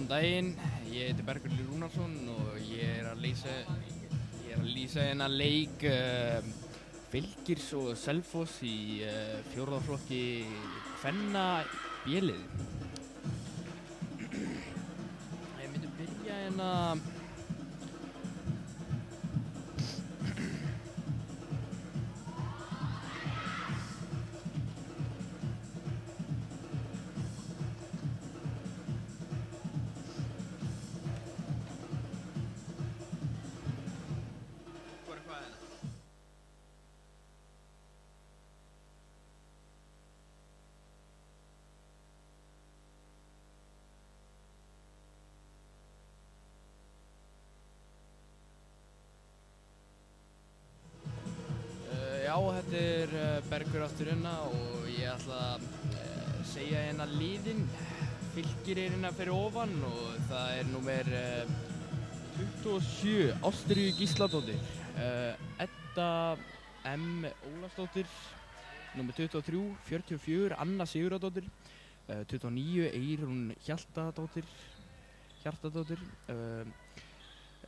Góðan daginn, ég heiti Bergur Rúnarsson og ég er að lýsa hérna leik Fylkirs og Selfoss í fjórða flokki kvenna B-liði. Ég myndi byrja hérna Já, þetta er Bergur aftur hérna og ég ætla að segja hérna liðin. Fylkir er hérna fyrir ofan og það er númer 27 Ástríður Gísladóttir, Edda M. Ólafsdóttir, númer 23 44 Anna Sigurðardóttir, 29 Eyrún Hjartadóttir,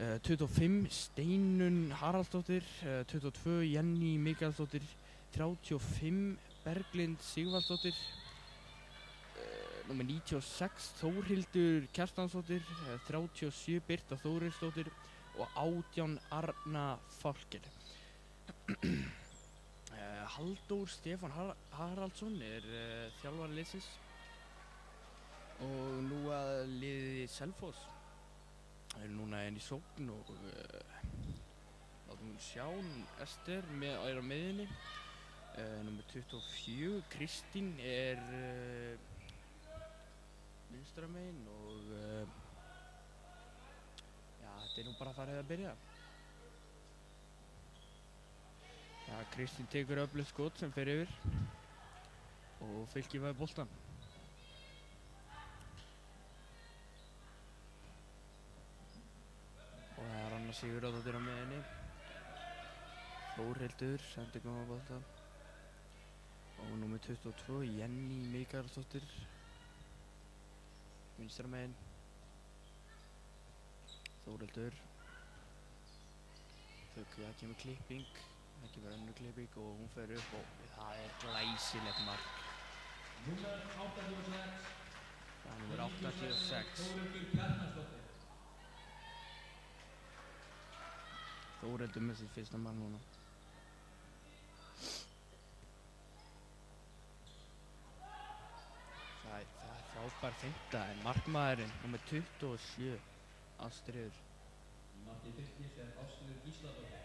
25 Steinun Haraldsdóttir, 22 Jenny Mikaelsdóttir, 35 Berglind Sigvaldsdóttir, númer 96 Þórhildur Kjartansdóttir, 37 Birta Þórisdóttir og 18 Arna Fálkir. Halldór Stefán Haraldsson er þjálfari liðsins. Og nú að liði Selfoss. Það er núna í sókn og látum við sjá, Ester er á miðjunni, númer 24 Kristín er vinstra megin og já, þetta er nú bara farið að byrja. Já, Kristín tekur öflugt skot sem fer yfir og Fylkir fær boltann. Og það er Anna Sigurðardóttir á miðjunni. Þórhildur sendir góða bolta. Og númer 22 Jenny Mikaelsdóttir, vinstra megin. Þórhildur. Það kemur klipping, það kemur önnur klipping og hún fer upp og það er glæsilegt mark. Númer 86. Það er númer 86. Þórhildur Kjartansdóttir. Þórhildur með sitt fyrsta mark núna. Það er frábær finta en markmaðurinn númer 27 Ástríður. Markið Fylkis er Ástríður Gísladóttir.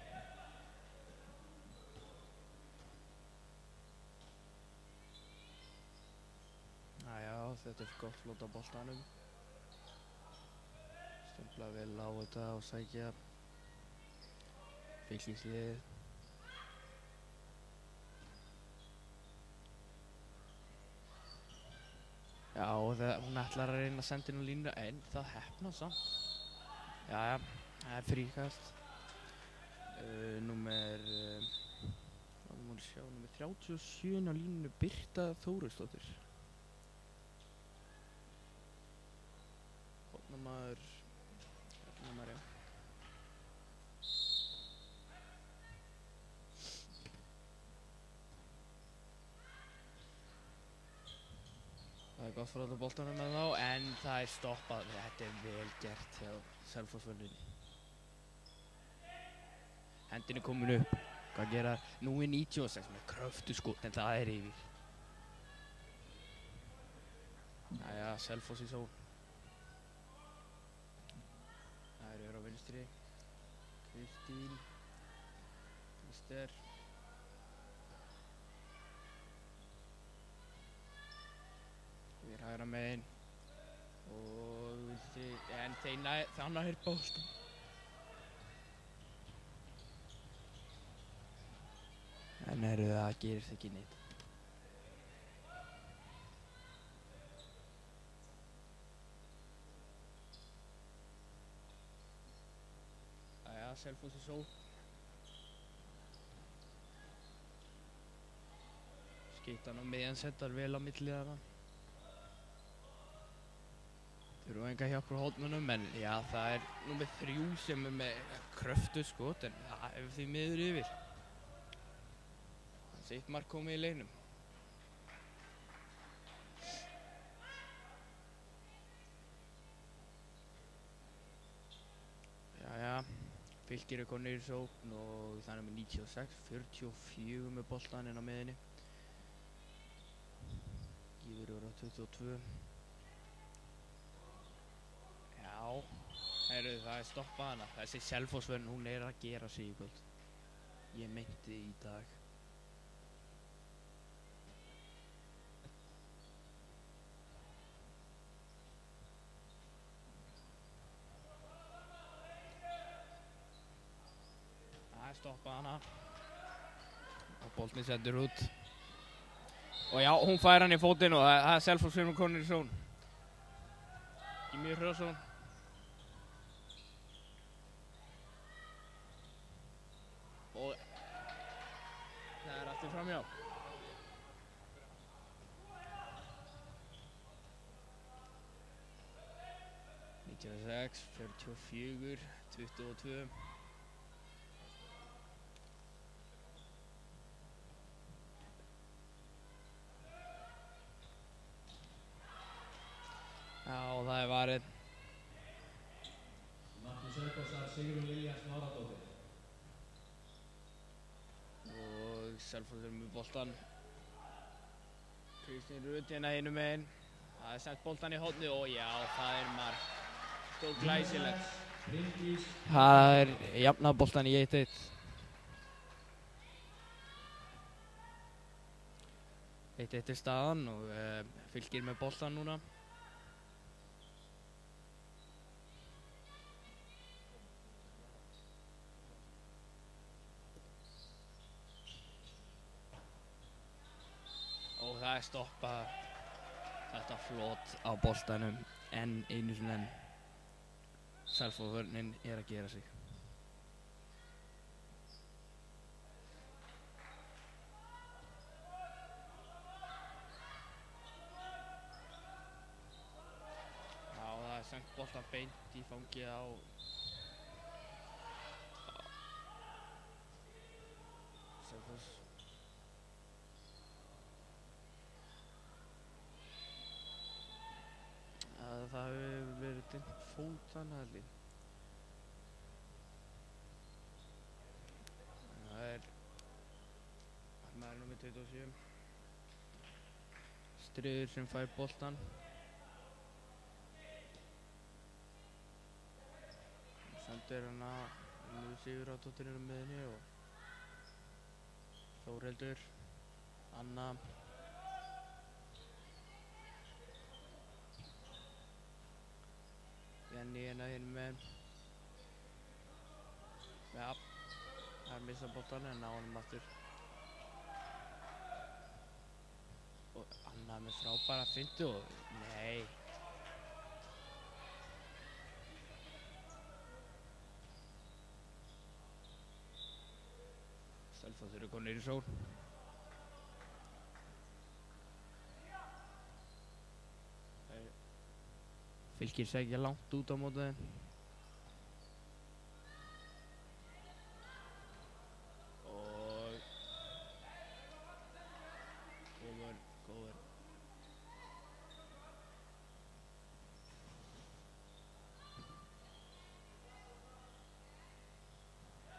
Jæja, þetta er gott flót á boltanum. Stempla vel á þetta og sækja Fylkisliðið. Já, hún ætlar að reyna að senda inn á línu en það heppnað samt. Jæja, það er fríkast. Númer 37 á línu Birta Þórisdóttir. Hotnamaður, já. Það er gott fyrir alltaf boltanum með þá, en það er stoppað. Þetta er vel gert hjá Selfossvörðinni. Hendin er komin upp. Hvað gera? Nú er 96 með kröftu skot, en það er yfir. Jæja, Selfoss í sól. Það er yfir á vinstri. Kristín. Ester. Við hægra megin og vinstri, en þannig er boltan. En það gerist ekki neitt. Jæja, Selfoss í sól. Skyttan á miðjan settar vel á milli þarna. Þurfum enga hjálp frá hornunum, en já, það er númer 3 sem er með kröftu skot, en það hefur því miður yfir. Sitt mark komið í leiknum. Jæja, Fylkir er konur í sókn og það er með 96, 44 með boltan inn á miðinni. Gíður eru á 22. Já, heyrðu, það er stoppað hana. Þessi Selfossvörn, hún er að gera sig í kvöld. Ég meinti í dag. Það er stoppað hana. Og boltinn sendur út. Og já, hún fær hann í fótinn og það er Selfossvörn og konur í són. Í mjög hrjóðsón. Og það er aftur framjá. ...96, 44, 22. Já, það er varið. Marki Selfossar Sigrún Lilja Smáradóttir. Og Selfoss er með boltan. Kristín Rut hérna hinum megin. Það er sett boltan í hornið og já, það er mark. Stór glæsilegt. Það er jafnað boltan í 1-1. 1-1 er staðan og Fylkir með boltan núna. Og það er stoppað þetta flot á boltanum enn einu sinni enn. Selfossvörnin er að gera sig. Já, það er sendt boltan beint í fangið á Selfoss. Það hefur verið dimmt fót þannig allir. Það er maður númer 27. Striður sem fær boltan. Sendir hana Sigurðardóttir inn á miðjunni og Þórhildur, Anna. Jenny hérna hinum megin. Já, það er missað boltan en ná honum aftur. Og Anna með frábæra fintu og nei. Selfoss eru konur í són. Fylkir segja langt út á móti þeim. Og góður.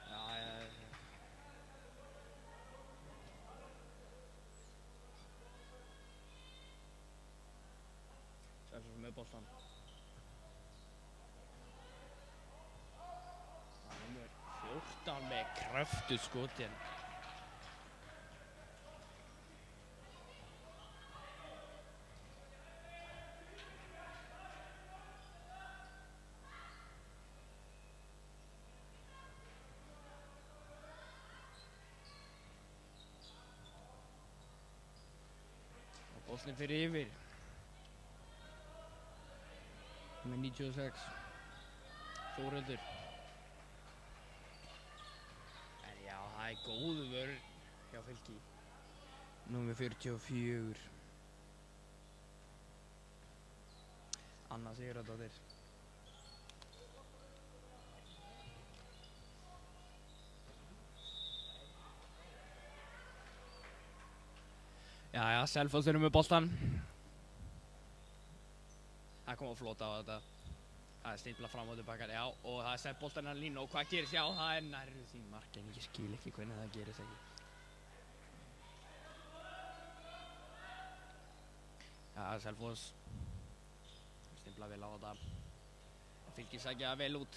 Já. Selfoss með boltan. Númer 14 með kröftu skotin. Og boltinn fyrir yfir. Með 96. Þórhildur. Það er góðu vörn hjá Fylki. Númer 44. Anna Sigurðardóttir. Jæja, Selfoss eru með boltan. Það kom að flota á þetta. Það er stimplað fram og tilbaka, já, og það er sett boltan að línu og hvað gerist? Já, það er nærri því mark, en ég skil ekki hvernig það gerist ekki. Já, Selfoss stimplað vel á þetta. Það Fylkir sækja vel út.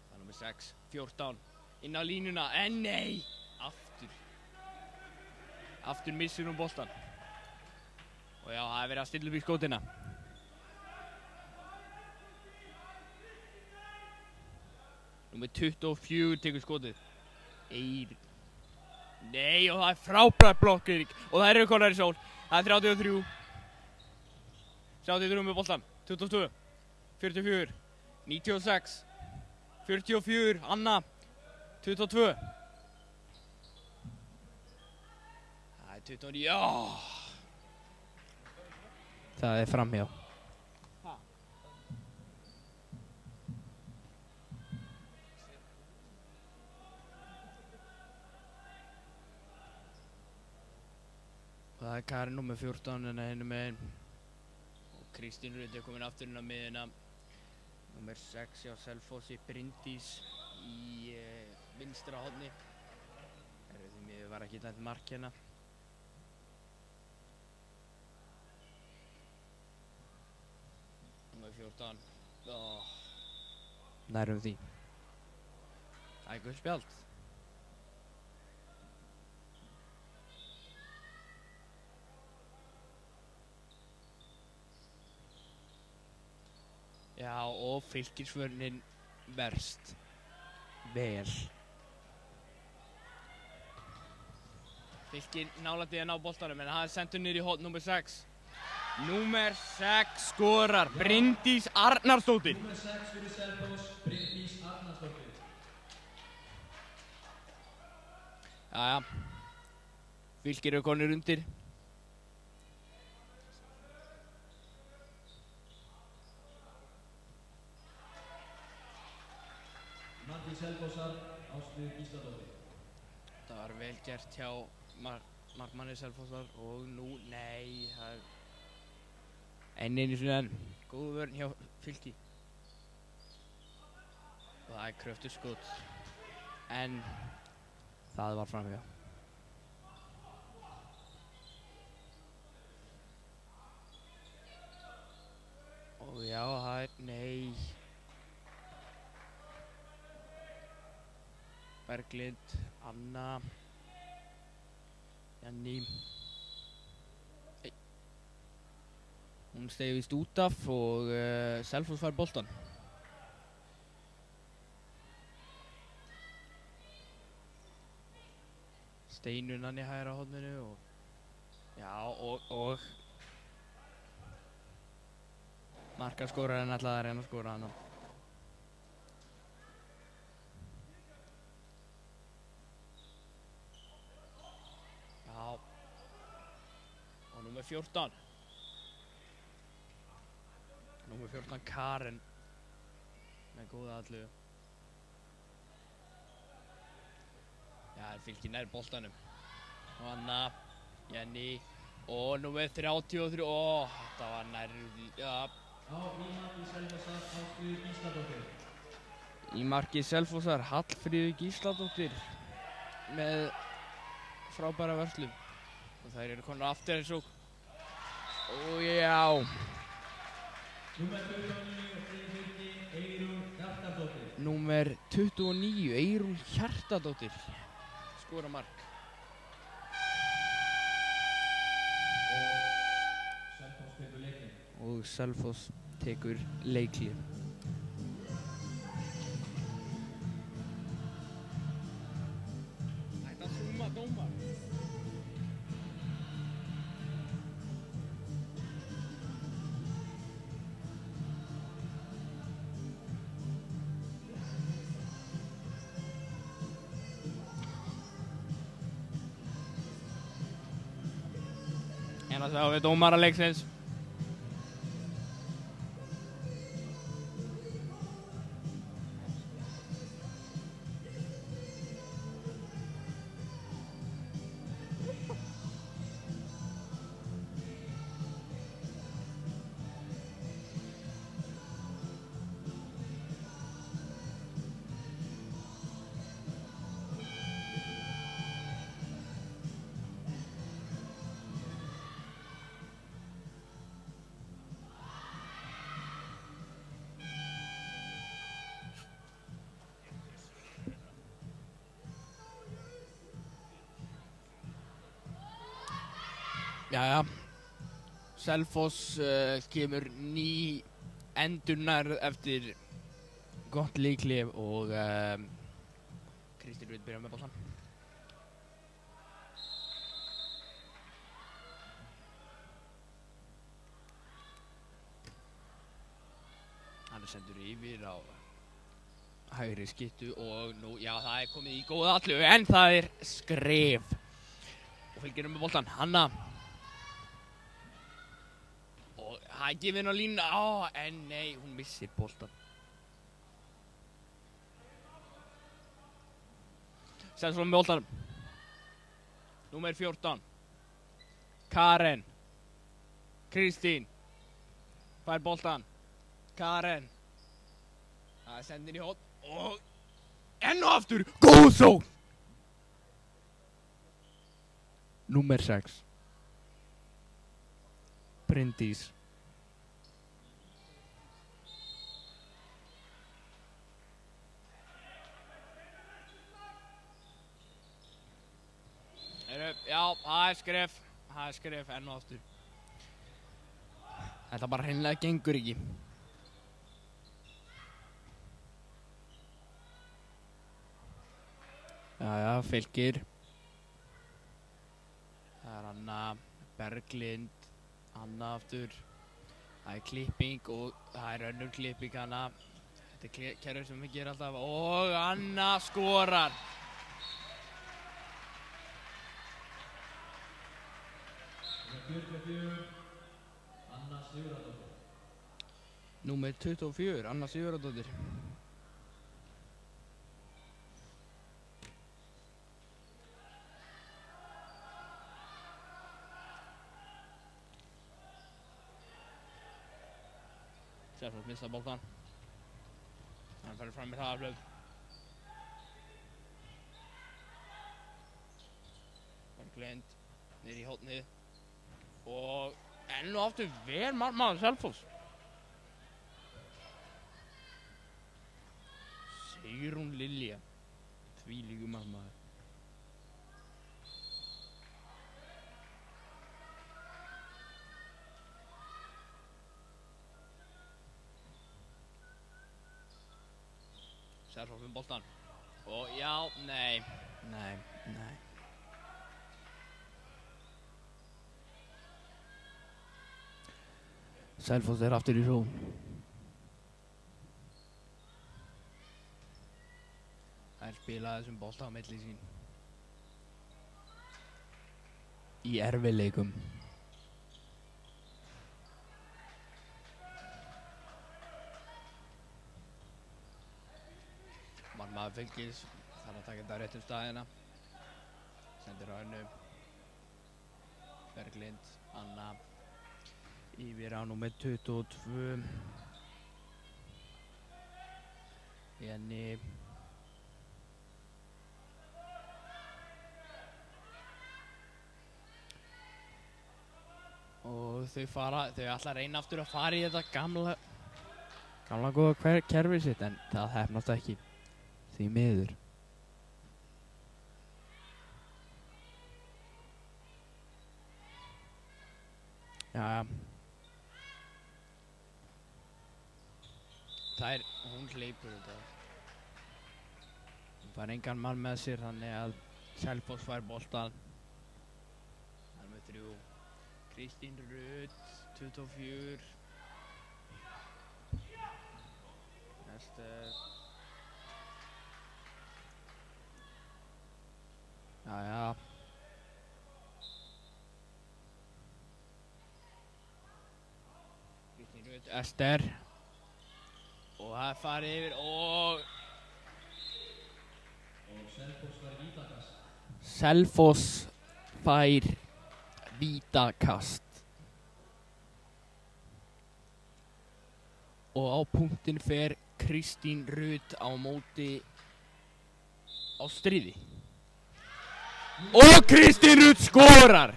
Það er nummer 6, 14, inn á línuna, en nei! Aftur missir hún boltan. Og já, það er verið að stilla upp í skótina. Númer 24 tekur skotið. Eirík. Nei, og það er frábært blokk, Eirík. Og það eru konar í sól. Það er 33. 33 með boltan. 22. 44. 96. 44. Anna. 22. Það er 29. Já! Það er framhjá. Það er Karin nummer 14 en henni megin. Og Kristín Rut er komin aftur inn á miðina. Nummer 6 hjá Selfossi, Bryndís í vinstra horni. Því miður var ekki dæmt mark hérna. Nummer 14. Nærum því. Það er gult spjald. Já, og Fylkisvörnin verst. Vel. Fylkir nálætti að ná boltanum, en það er sendur niður í horn nummer 6. Númer 6 skorar Bryndís Arnarsdóttir. Númer 6 fyrir Selfoss, Bryndís Arnarsdóttir. Jæja. Fylkir eru konur undir. Marki Selfossar, Ástríður Gísladóttir. Það var vel gert hjá markmanni Selfossar og nú, nei, það er enn einu sinni enn. Góð vörn hjá Fylki. Og það er kröftugt skot. En það var framhjá. Og já, það er, nei. Berglind, Anna, Jenny. Hún steig vist út af og Selfoss fær boltan. Steinun hann í hægra horninu og já, og markaskorarinn ætlaði að reyna að skora hana. Já. Og númer 14. Númer 14 Karin með góða allu. Já, það fylgir nær boltanum. Og Anna, Jenny og númer 33. Ó, þetta var nær, já. Á í marki Selfossar, Ástríður Gísladóttir. Í marki Selfossar, Hallfríður Gísladóttir með frábæra vörslu. Og þær eru konar aftur eins og. Og já. Númer 29 fyrir Fylki, Eyrún Hjartardóttir. Númer 29, Eyrún Hjartardóttir. Skora mark. Og Selfoss tekur leikhlé. Þetta summa dómar. En það sjáum við dómara leiksins. Jæja, Selfoss kemur ný endurnærð eftir gott leikhlé og Kristín Rut byrjar með boltan. Hann er sendur yfir á hægri skyttu og nú, já, það er komið í góða allu en það er Skref og fylgir með boltan, Hanna og það er gefinn á línu, en nei, hún missir boltan. Selfoss með boltan, númer 14, Karen, Kristín, fær boltan, Karen, það er sendin í hótt og enn og aftur, góð sókn! Númer 6, Bryndís. Já, það er Skref enn og aftur. Þetta bara hreinlega gengur ekki. Jæja, Fylkir. Það er Anna, Berglind, Anna aftur. Það er klipping og það er önnur klipping Anna. Þetta er kerfið sem við gerum alltaf og Anna skorar. Anna Sigurðardóttir. Númer 24, Anna Sigurðardóttir. Selfoss missar boltan. Hann færði fram með hraðaflög. Berglind niður í hótnið. Og enn og aftur vel markmaður Selfoss. Sigrún Lilja, þvílíkur markmaður. Selfoss með boltan. Og já, nei. Selfoss er aftur í róm. Þær spila þessum bolta á milli sín. Í erfiðleikum. Markmaður Fylkis þarf að taka þetta á réttum staðina. Sendir á Önnu. Berglind, Anna. Yfir á númer 22. Jenny. Og þau ætla að reyna aftur að fara í þetta gamla góða kerfi sitt en það hefnast ekki því miður. Já. Hún hleypur þetta. Hún fær engan mann með sér þannig að Selfoss fær boltan. Það er með 3. Kristín Rut, 24. Ester. Jæja. Kristín Rut, Ester. Og það er farið yfir og Selfoss fær vítakast. Selfoss fær vítakast. Og á punktinn fer Kristín Rut á móti Ástríði. Og Kristín Rut skorar!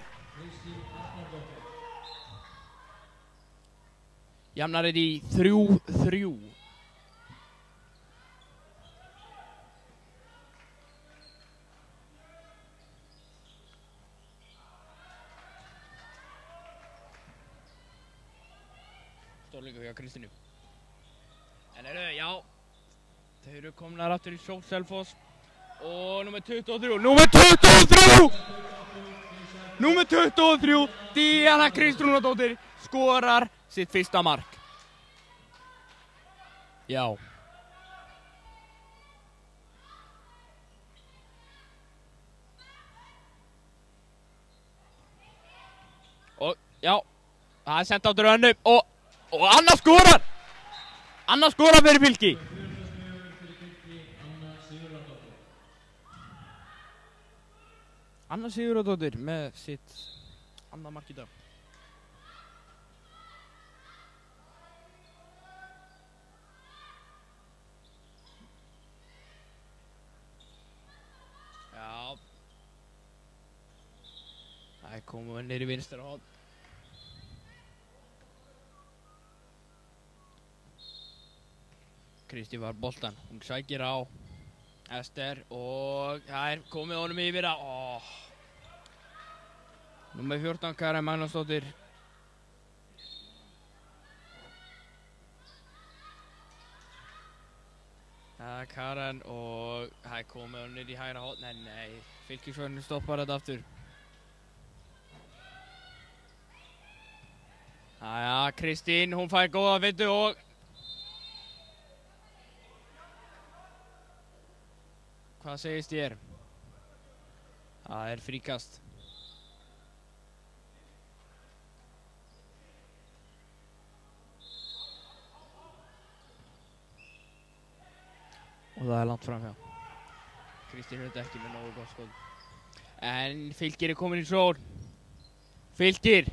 Jafnar þetta í 3-3. stórleikur hjá Kristínu. En já, þau eru komnar aftur í sókn Selfoss. Og númer 23, númer 23, Díana Kristrúnardóttir skorar sitt fyrsta mark. Já. Og já, það sendt áttur önnu og Anna skorar! Anna skorar fyrir Fylki. Anna Sigurðardóttir með sitt annað mark í dag. Já. Það komum við niður í vinstra horn. Kristi var boltan, hún sækir á Ester og það komið honum yfir að Númer 14 Karen Magnúsdóttir. Það Karen og það komið honum niður í hægra horn. Nei, Fylkisvörðurinn stoppar þetta aftur. Jæja, Kristín, hún fær góða vindu og hvað segist ég? Það fríkast. Og það langt framhjá. Kristín er ekki með nógu gott skot. En Fylkir komin í sól. Fylkir!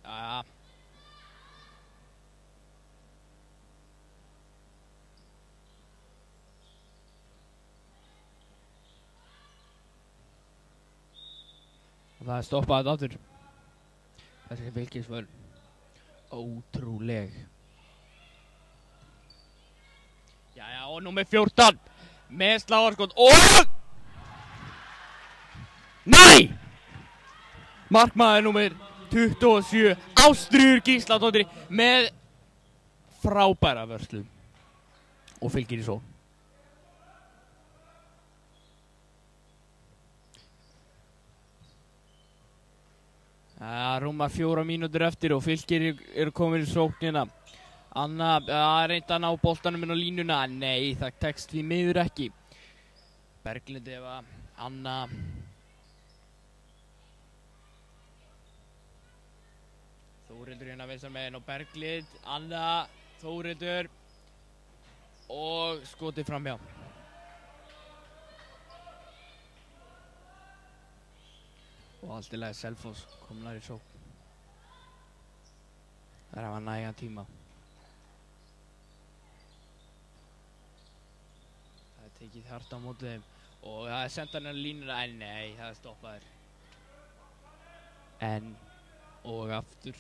Jæja. Það stoppaði aftur. Þessi Fylkisvörn. Ótrúleg. Jæja, og númer 14. Með sláarskot. Og! Nei! Markmaður númer 27. Ástríður Gísladóttir með frábæra vörslu. Og Fylkir í sól. Rúmar 4 mínútur eftir og Fylkir eru komin í sóknina. Anna reyndi að ná boltanum inn á línuna. Nei, það tekst því miður ekki. Berglind Eva, Anna. Þórildur hérna vinstra megin og Berglind, Anna, Þórildur og skotið framhjá. Og allt í lagi Selfoss komnar í sókn. Það hafa nægan tíma. Það tekið hart á móti þeim. Og það sendt hann á línuna. En nei, það stoppaður. En og aftur.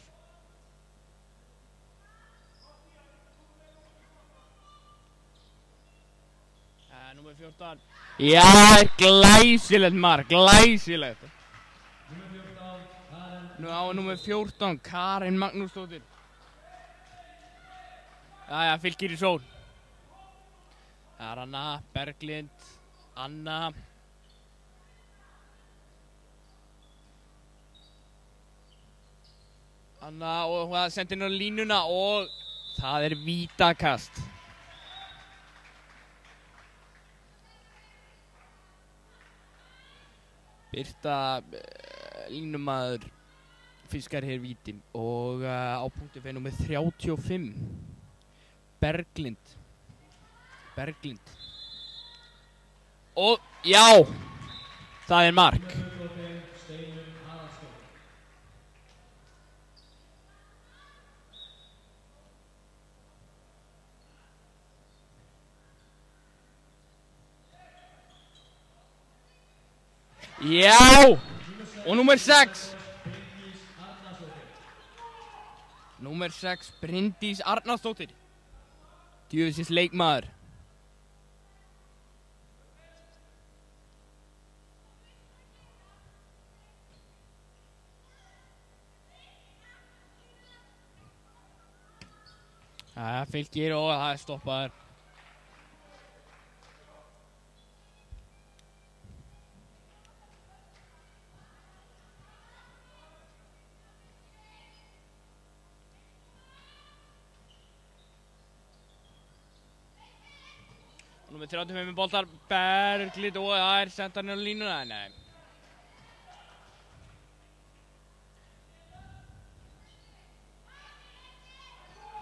Númer 14. Já, glæsilegt mark, glæsilegt. Nú á númer 14, Karen Magnúsdóttir. Jæja, Fylkir í sól. Það er Anna, Berglind, Anna. Anna og það sendir inn á línuna og það er vítakast. Birta línumaður fiskar hér vítin og á punkti fyrir númer 35 Berglind og já, það er mark. Já, og númer 6 Númer 6, Bryndís Arnarsdóttir. Djöfisins leikmaður. Fylgir og það er stoppaður. Númer 35 með boltar, Berglind og það er sendt hann á línuna, nei.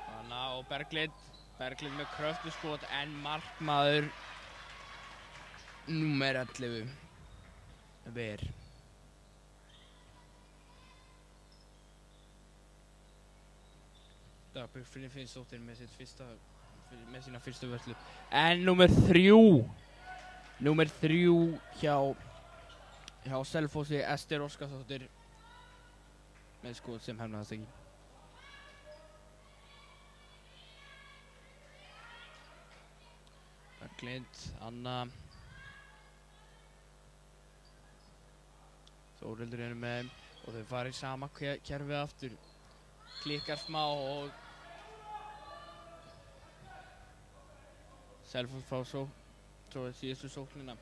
Þannig og Berglind með kröftuskot en markmaður númer 11 ver. Dagbjörg Finnsdóttir með sína fyrstu vörslu. En númer 3 hjá Selfossi, Ester Óskarsdóttir með skot sem hefnaðist ekki. Berglind, Anna Þórhildur með þeim og þau fara í sama kerfið aftur. Klikkar smá og Selfoss fá svo síðustu sóknina.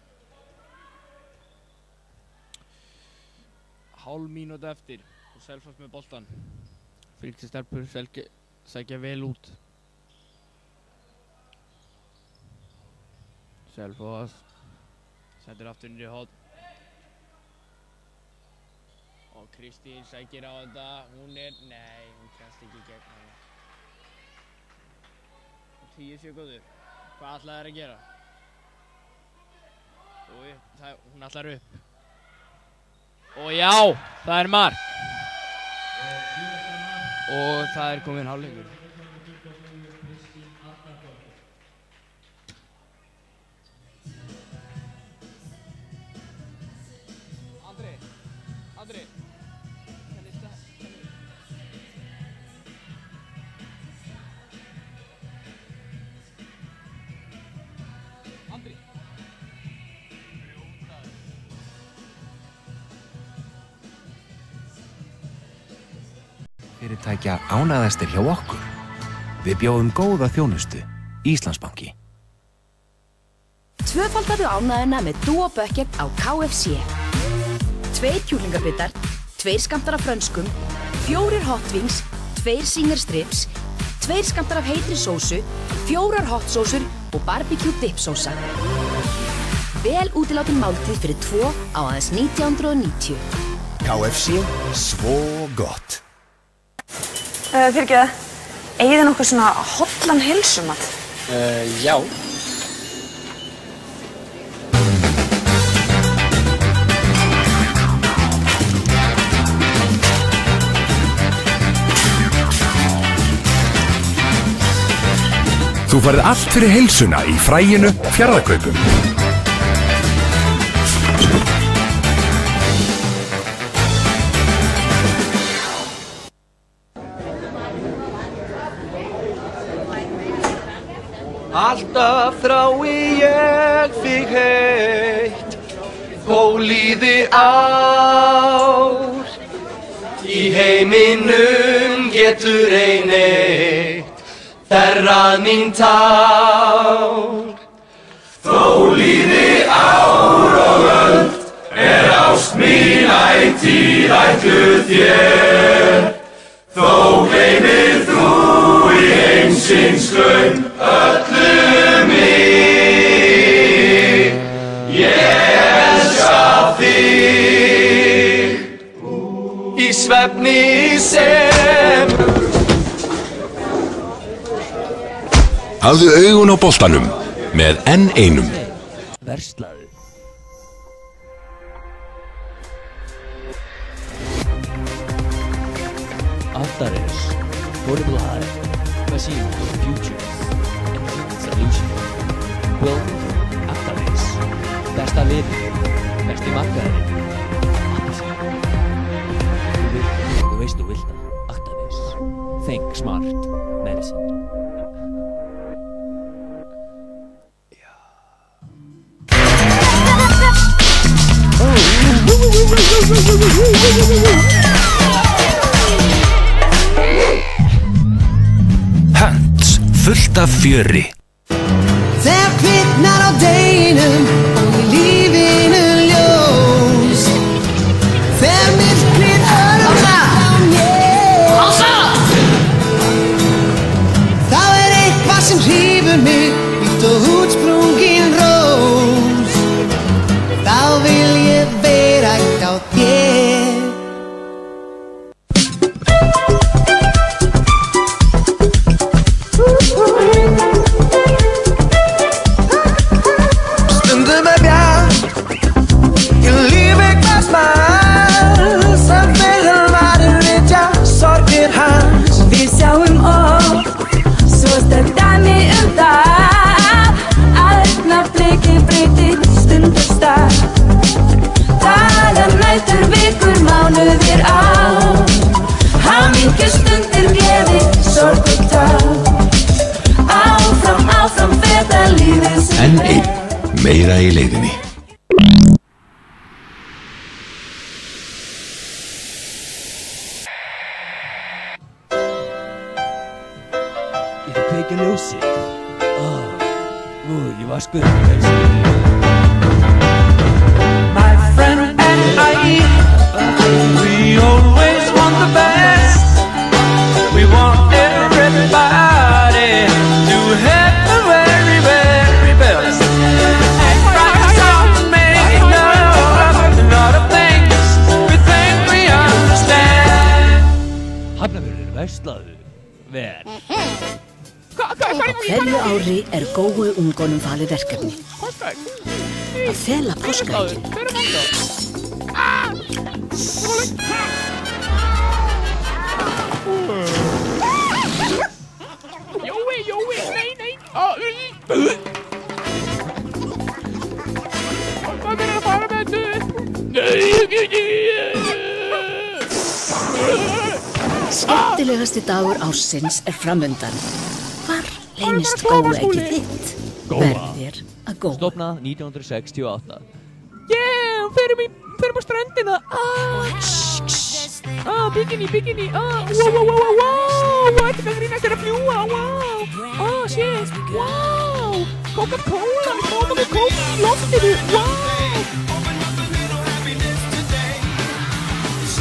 Hálf mínútu eftir og Selfoss með boltan. Fylgir stelpur sækja vel út. Selfoss sendir aftur niður í horn. Og Kristín sækir á þetta. Hún kemst ekki í gegn hana. 10 sekúndur. Hvað ætlaði þær að gera? Hún ætlar upp. Og já, það er mark. Og það er kominn hálfleikur. Andri. Fyrirtækja ánægðastir hjá okkur. Við bjóðum góða þjónustu. Íslandsbanki. Tvöfaldaðu ánægjuna með Duo Bucket á KFC. 2 kjúklingabittar, 2 skammtar af frönskum, 4 hot wings, 2 Singer strips, 2 skammtar af heitri sósu, 4 hot sósur og barbecue dip sósa. Vel útilátin máltíð fyrir 2 á aðeins 1990. KFC, svo gott. Fyrirgeðu, eigið þið nokkuð svona hollan heilsumat? Já. Þú færð allt fyrir heilsuna í Fræinu Fjarðarkaupum. Alltaf þrái ég þig heitt, ólíði ár. Í heiminum getur ein eitt þerrað mín tár. Þó líði ár og öld ást mín ætíð ætluð þér. Þó gleymir þú í heimsins glaum öllu mig. Ég elska þig í svefni sem. Hafðu augun á boltanum með N1. Verslaðu. Altaris, portable hive, machine for the future, and solution. Welcome, Altaris. Besta liðið, besti markaðurinn, Appelsín. Þú veist þú vilt það, Altaris. Think smart, medicine. Hans fullt af fjöri. Þegar kviknar á deginum og í lífinu ljós. Þegar myrkrið örvar á mér. Þá eitthvað sem hrífur mig líkt og útsprungin rós. Þá vil ég vera hjá þér. Stundum bjart í lífi hvers manns sem fyrir maður vitja sorgir hans. Við sjáum svo sterk dæmi það að augnablikin breytir stund og stað. Dagar, nætur, vikur, mánuðir, ár. Hamingju stundir, gleði, sorg og tár. Áfram, áfram feta lífið sem En einn, meira í leiðinni. Ég kveikja ljósið. Ég vaskuði kannski. My friend and I, we always want the best. We want everybody to have the very, very best. And right now, make love and other things we think we understand. Hafnarfjörður verslaðu vel. Hverju ári góu ungonum falið verkefni. Að fela páskaeggin. Jói, nei. Hvað er að fara með Skemmtilegasti dagur ársins framundan. Hvar leynist góueggið þitt? Verð þér að góu. Stofnað 1968. Förum á ströndina. Bikini. Wow. Ekki það grínast að fljúa. Wow. Shit. Wow. Coca-Cola. Coca-Cola í loftinu. Wow.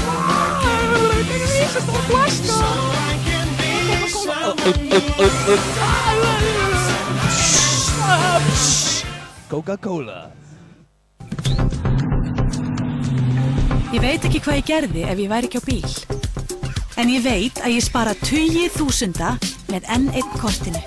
Það er risastór flaska. Coca-Cola. Ég veit ekki hvað ég gerði ef ég væri ekki á bíl. En ég veit að ég spara tugi þúsunda með N1 kortinu.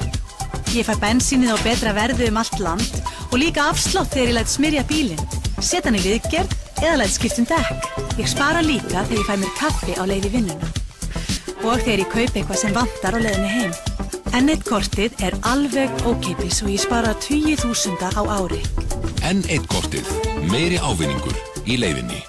Ég fæ bensínið á betra verði allt land og líka afslátt þegar ég læt smyrja bílinn, set hann í viðgerð eða læt skipta dekk. Ég spara líka þegar ég fæ mér kaffi á leið í vinnuna. Og þegar ég kaupi eitthvað sem vantar á leiðinni heim. N1 kortið alveg ókeypis og ég spara tugi þúsunda á ári. N1 kortið, meiri ávinningur í leiðinni.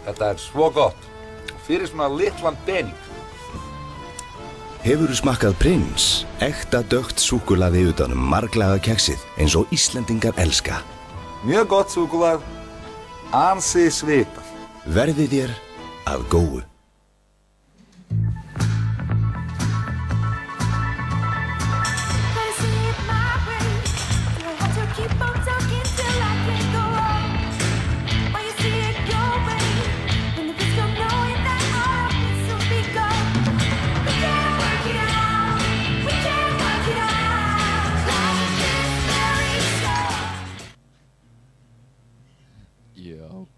Þetta svo gott. Fyrir svona litlan pening. Hefurðu smakkað Prins? Ekta dökkt súkkulaði utan marglaga keksið eins og Íslendingar elska. Mjög gott súkkulaði. Ansi svitað. Verði þér að góu.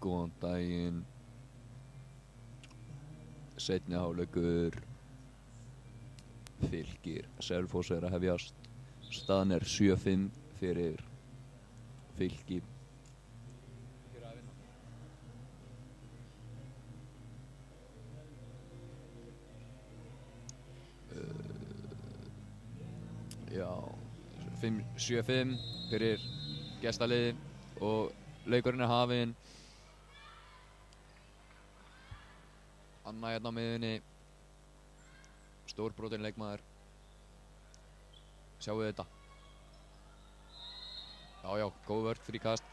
Góðan daginn. Seinni hálfleikur. Fylkir Selfoss að hefjast. Staðan 7-5 fyrir Fylki. Já, 7-5 fyrir gestaliði og leikurinn hafinn. Anna hérna á miðunni. Stórbrotin leikmaður. Sjáu þetta. Já, góð vörn fyrir kast.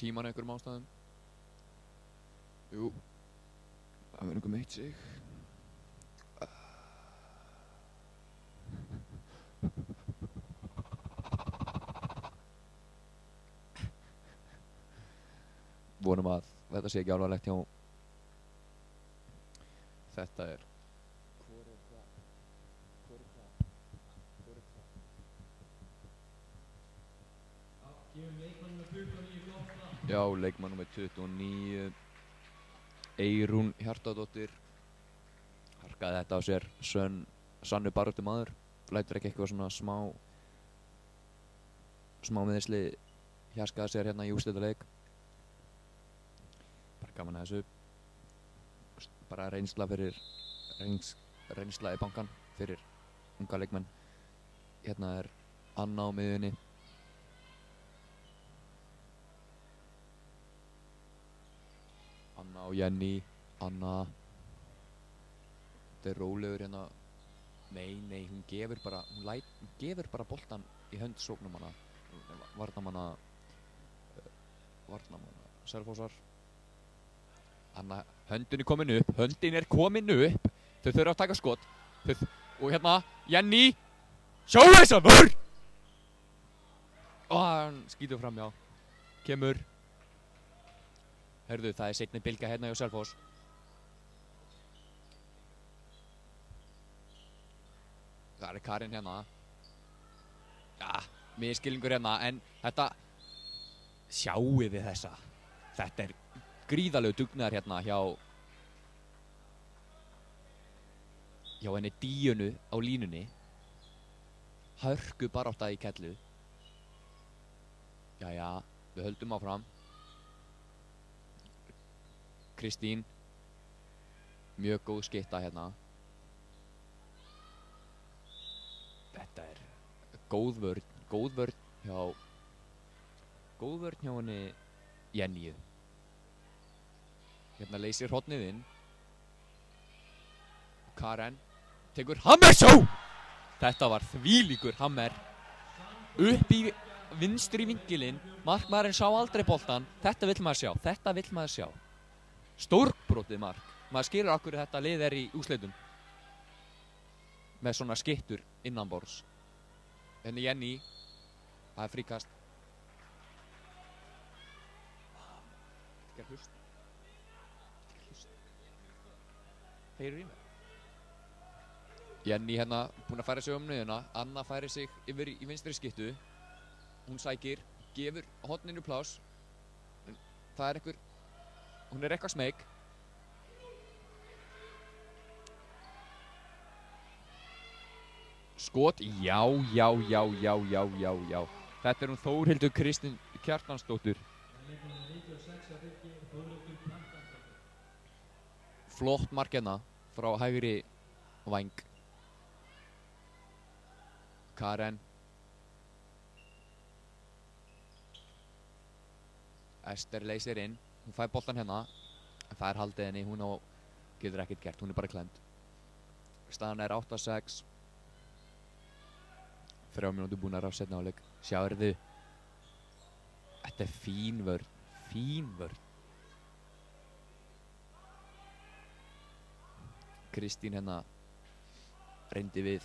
tíman einhverjum ástæðum. Jú, það verður einhver meitt sig. Vonum að þetta sé ekki alvarlegt hjá. Þetta er Já, leikmann númer 29 Eyrún Hjartardóttir harkaði þetta á sér sannu baráttu maður, lætur ekki eitthvað svona smá meðsli hjaskaði sér hérna í úrslitaleik. Bara gaman að þessu, bara reynsla í bankan fyrir unga leikmenn. Hérna er Anna á miðjunni. Anna og Jenny. Anna. Þetta er rólegur hérna. Nei, hún gefur bara boltan í hönd sóknumanna. Varnarmanna Selfossar. Anna, höndin er komin upp. Þau þurfa að taka skot. Og hérna, Jenny. Sjá þessa vörn! Og hann skýtur fram, já. Kemur. Hörðu, það er seinni bylgja hérna hjá Selfoss. Það er Karin hérna. Ja, misskilningur hérna, en þetta... Sjáu við þessa. Þetta er gríðalegu dugnaðar hérna hjá henni Díunu á línunni. Hörku barátta í kellu. Jæja, við höldum áfram. Kristín. Mjög góð skytta hérna. Þetta er góð vörn hjá henni Jenny. Hérna leysir hornið inn. Karen tekur hammersjó. Þetta var þvílíkur hammer. Upp í vinstri vinkilinn. Markmaðurinn sá aldrei boltan. Þetta vill maður sjá. Stórbrotið mark. Maður skilur okkur þetta lið er í úrslitum. Með svona skyttur innanborðs. Henni Jenny. Það er fríkast. Ekki hlust. Heyrur í mig. Jenny hérna búin að færa sig miðjuna. Anna færi sig yfir í vinstri skyttu. Hún sækir, gefur horninu pláss. Það er hún er eitthvað smeyk. Skot, já. Þetta er hún Þórhildur Kristín Kjartansdóttir. Flott mark hérna frá hægri væng. Karen. Ester leysir inn. Hún fær boltan hérna. En það er haldið henni. Hún getur ekkert gert. Hún er bara klemd. Staðan er 8-6. 3 mínútur búnar af seinni hálfleik. Sjáðu. Þetta er fín vörn. Kristín hérna reyndi við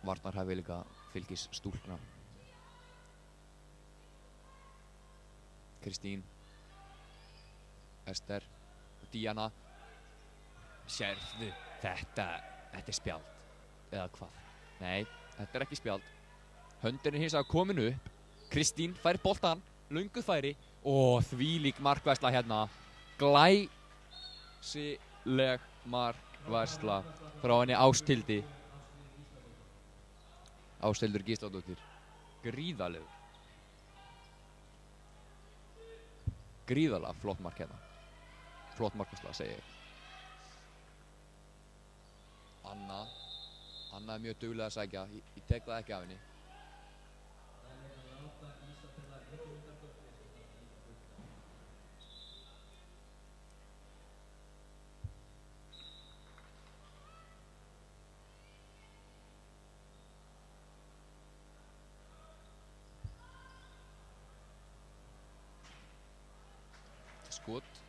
varnarhæfileika Fylkis stúlkna. Kristín. Ester. Díana. Sérðu. Þetta er spjald. Eða hvað? Nei, þetta er ekki spjald. Höndin er hins vegar komin upp. Kristín fær boltan. Lönguð færi. Og þvílík markværsla hérna. Glæsileg markværsla frá henni Ásthildi. Ásthildur Gísladóttir. Gríðalega flott mark hérna. Flott markværsla, segi ég. Anna er mjög duglega að sækja. Ég tek það ekki af henni. skot.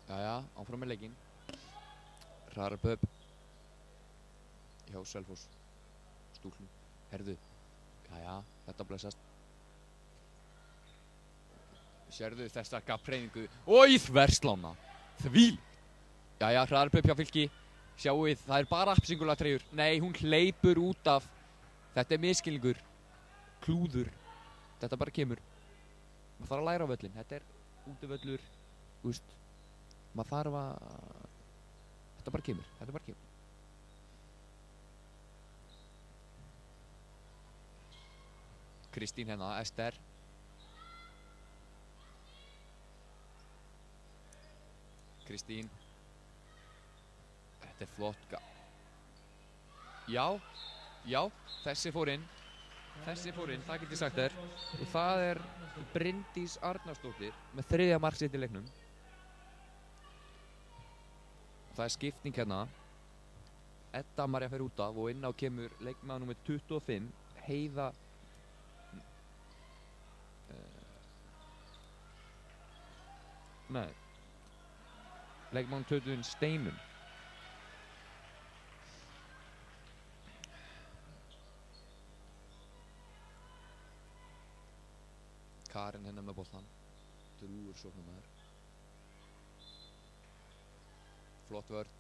Jæja, áfram með leikinn. Hraðar upp hjá Selfoss stúlnum. Herðu, jæja, þetta blessast. Sérðu þessa gapreiningu og í þverslána. Þvílíkt. Jæja, hraðar upp hjá Fylki. Sjáuð, það er bara appelsíngular treyjur. Nei, hún hleypur út af. Þetta er misskilningur. Klúður. Þetta bara kemur. Maður þarf að læra á völlin. Þetta er útivöllur. Þú veist. Maður þarf að. Þetta bara kemur. Þetta bara kemur. Kristín hérna, Ester. Kristín. Þetta er flott. Já, þessi fór inn. Þessi fór inn, það get ég sagt þér. Og það er Bryndís Arnarsdóttir með 3. mark sitt í leiknum. Það er skipting hérna. Edda María fer út af og inn á kemur leikmaður númer 25, Heiða leikmaður 20 Steinun. Karen hérna með boltan. Drúgur sóknarmaður. Flott vörn.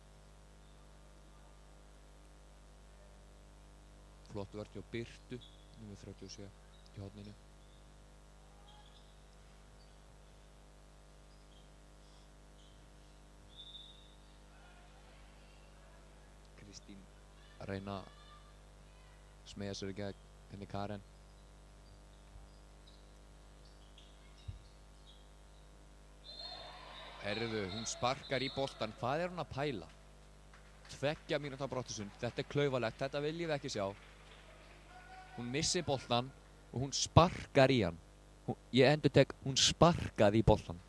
Flott vörn hjá Birtu, númer 37 í horninu. Kristín að reyna að smeygja sér í gegn henni Karen. Herðu, hún sparkar í boltan. Hvað er hún að pæla? 2 mínútna brottvísun. Þetta er klaufalegt. Þetta viljum við ekki sjá. Hún missir boltan og hún sparkar í hann. Ég endurtek, hún sparkaði í boltan.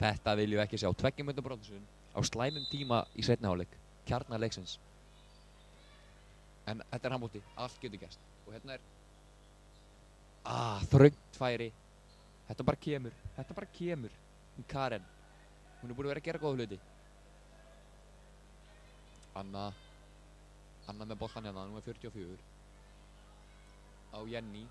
Þetta viljum við ekki sjá. 2 mínútna brottvísun á slæmum tíma í seinni hálfleik. Kjarnar leiksins. En þetta er handbolti. Allt getur gerst. Og hérna er þröngt færi. Þetta bara kemur. Þetta bara kemur. Karen. Hún er búin að vera að gera góða hluti. Anna með boltan hérna, númer 44. Á Jenny.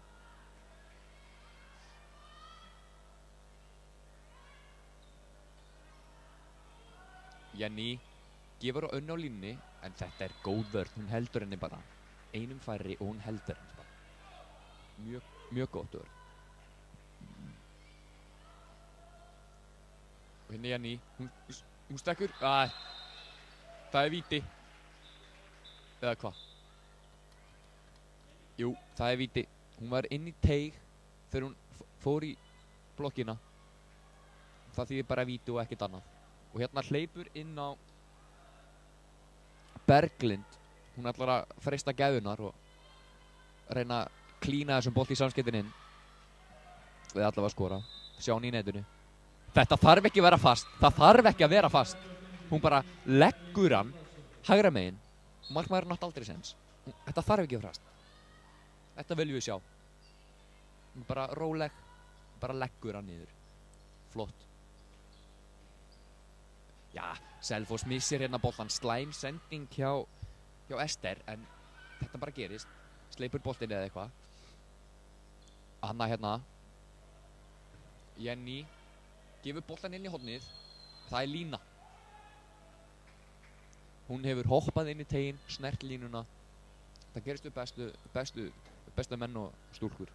Jenny gefur á Önnu á línni, en þetta er góð vörn. Hún heldur henni bara. Einum færri og hún heldur henni bara. Mjög gott vörn. Og hérna Jenny, hún stekkur. Það er víti. Eða hvað? Jú, það er víti. Hún var inn í teig þegar hún fór í blokkina. Það þýðir bara víti og ekkert annað. Og hérna hleypur inn á Berglind. Hún ætlar að freista gæfunar og reyna að klína þessum bolt í samskeytin inn. Við allavega skora. Sjá hann í netinu. Þetta þarf ekki að vera fast. Það þarf ekki að vera fast. Hún bara leggur hann hægra megin. Markmaðurinn átti aldrei sens. Þetta þarf ekki að vera fast. Þetta viljum við sjá. Hún bara róleg. Bara leggur hann niður. Flott. Já, Selfoss missir hérna boltan. Slæm sending hjá Ester. En þetta bara gerist. Sleipur boltin eða eitthvað. Anna hérna. Jenny. Gefur boltan inn í hornið. Það er lína. Hún hefur hoppað inn í teginn, snert línuna. Það gerist við bestu menn og stúlkur.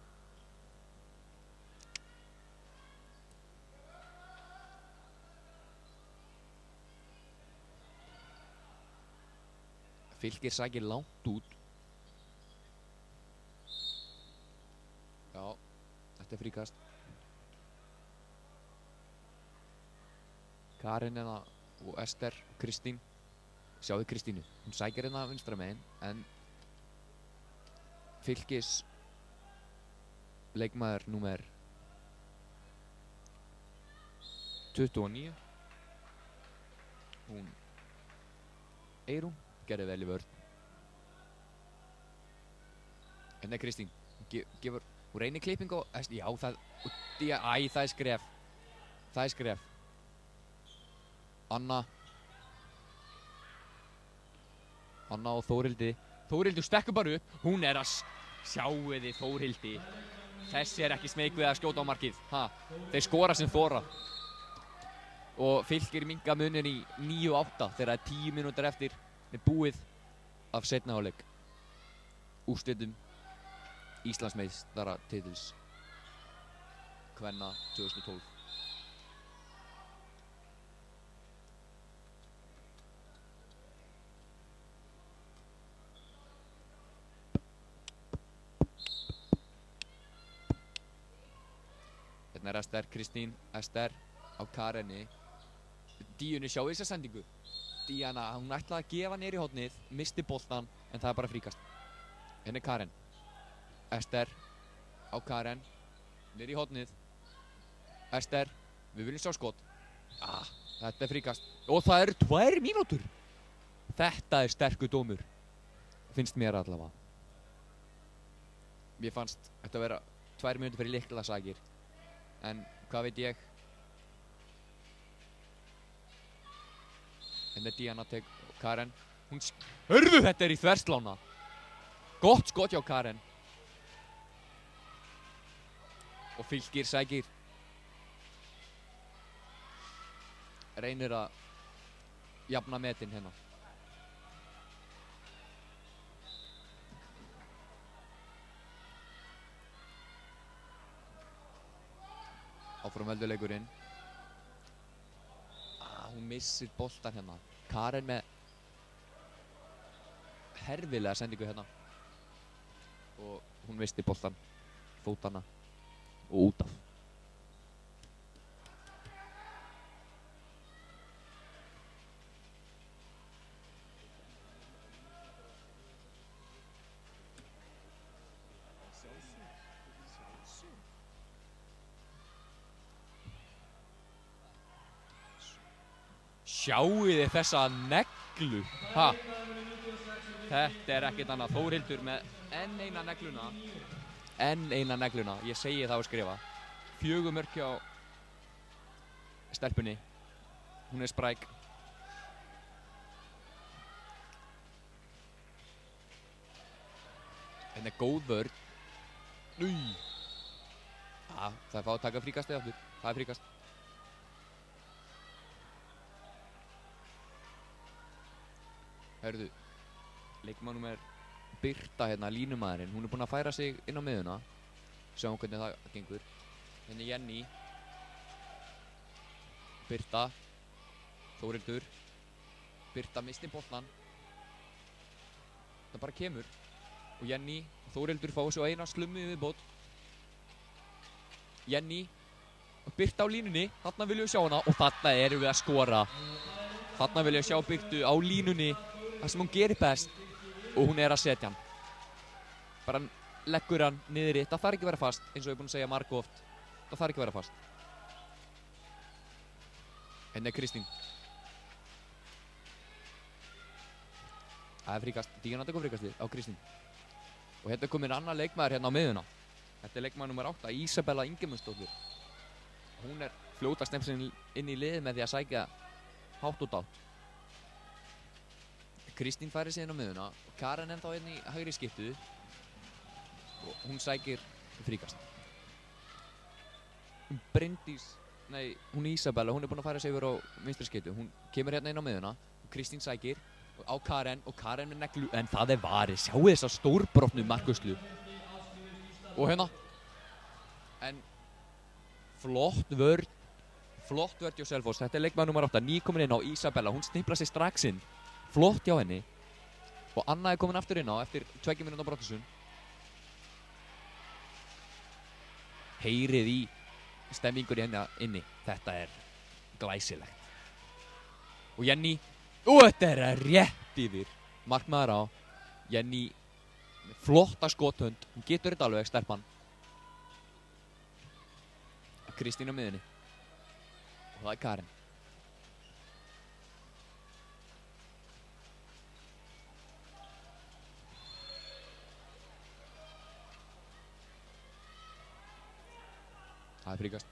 Fylkir sækir langt út. Já, þetta er fríkast. Karin hérna og Ester, Kristín. Sjáðu Kristínu, hún sækir hérna vinstra megin, en Fylkis leikmaður númer 29. Hún Eyrún gerði vel í vörn. Hérna er Kristín, hún gefur Hún reynir klippingu og, já, það, það er skref. Það er skref. Anna og Þórhildi. Þórhildur stekkur bara upp. Hún er að sjáuði Þórhildi. Þessi er ekki smeyk við að skjóta á markið. Þeir skora sem þora. Og Fylkir minnka munin í 9-8 þegar það er 10 mínútur eftir með búið af seinni hálfleik. Úrslitum Íslandsmeistaratitils kvenna 2012. Hérna er Ester, Kristín, Ester á Kareni. Díunu sjáu þessa sendingu. Díana, hún ætlaði að gefa niður í hornið, misti boltan, en það er bara fríkast. Hérna er Karen. Ester á Karen, niður í hornið. Ester, við viljum sjá skot. Þetta er fríkast. Og það eru 2 mínútur. Þetta er sterkur dómur. Finnst mér allavega. Mér fannst þetta vera 2 mínútur fyrir lyklarsakir. En hvað veit ég? Hérna er Díana Karen. Hörðu, þetta er í þverslána. Gott skot hjá Karen. Og Fylkir sækir. Reynir að jafna metin hérna. Áfram veldur leikurinn. Hún missir boltan hérna. Karen með herfilega sendingu hérna. Og hún misti boltan, fótana og út af. Sjáuði þessa neglu. Þetta er ekkert annað. Þórhildur með enn eina negluna. Ég segi það að skrifa. 4 mörk hjá stelpunni. Hún er spræk. Þetta er góð vörn. Það er fá að taka fríkastið aftur. Það er fríkast. Hörðu, leikmannum er Birta hérna, línumæðurinn. Hún er búin að færa sig inn á miðuna. Sjáum hvernig það gengur. Hérna er Jenny. Birta. Þórhildur. Birta misti boltan. Það bara kemur. Og Jenny og Þórhildur fá svo eina slummi við bót. Jenny og Birta á línunni. Þarna viljum við sjá hana og þarna erum við að skora. Þarna viljum við sjá Birtu á línunni. Það sem hún gerir best. Og hún er að setja hann. Bara leggur hann niður í. Það þarf ekki að vera fast, eins og ég er búinn að segja margoft. Það þarf ekki að vera fast. Hérna er Kristín. Það er fríkast. Díana tekur fríkastið á Kristín. Og hérna er komin annar leikmaður hérna á miðuna. Þetta er leikmaður nr. 8, Ísabella Ingemundsdóttir. Hún er fljótast nefnsinn inn í liðið með því að sækja hátt og dátt. Kristín færi sig inn á miðuna. Karen ennþá inn í hægri skiptu. Og hún sækir fríkast. Hún Ísabella, hún er búin að færa sig yfir á vinstri skiptu. Hún kemur hérna inn á miðuna. Kristín sækir á Karen og Karen með neglu. En það er varið. Sjáu þessa stórbrotnu markvörslu. Og hérna. En flott vörn. Flott vörn hjá Selfoss. Þetta er leikmaður nr. 8. Nýkomin inn á Ísabella. Hún sniplar sig strax inn. Flott hjá henni. Og Anna er komin aftur inn á eftir 2 mínútna brottvísun. Heyrið í stemmingur hérna inni. Þetta er glæsilegt. Og Jenny. Þetta er rétt yfir. Markmaður á. Jenny með flotta skothönd. Hún getur þetta alveg, stelpan. Kristín á miðunni. Og það er Karen. Það fríkast.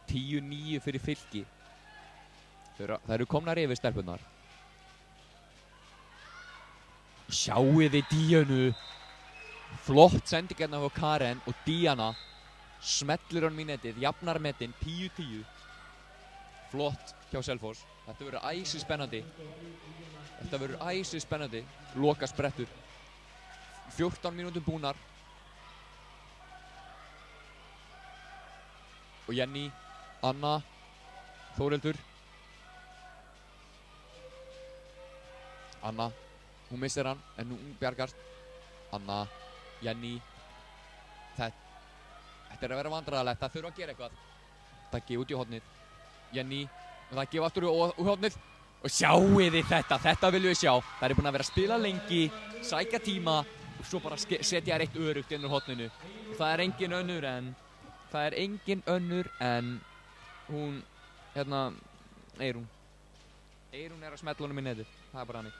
Tíu 9 fyrir Fylki. Það eru komnar yfir stelpunnar. Sjáið þið Díönu. Flott sending hérna hjá Karen og Díana smellur honum í netið, jafnar metin 10-10. Flott hjá Selfoss. Þetta verður æsi spennandi. Loka sprettur. 14 mínútur búnar. Og Jenny, Anna, Þórhildur. Anna, hún missir hann en hún bjargast. Anna, Jenny. Þetta er að vera vandræðalegt, það þurfa að gera eitthvað. Takki út í hornið. Jenny, það gefa aftur úr hornið. Og sjáið þið þetta viljum við sjá. Það er búin að vera að spila lengi, sækja tíma og svo bara setja eitt örugt inn úr horninu. Og það er engin önnur en hún, Eyrún. Eyrún er að smetla honum í netið, það er bara hannig.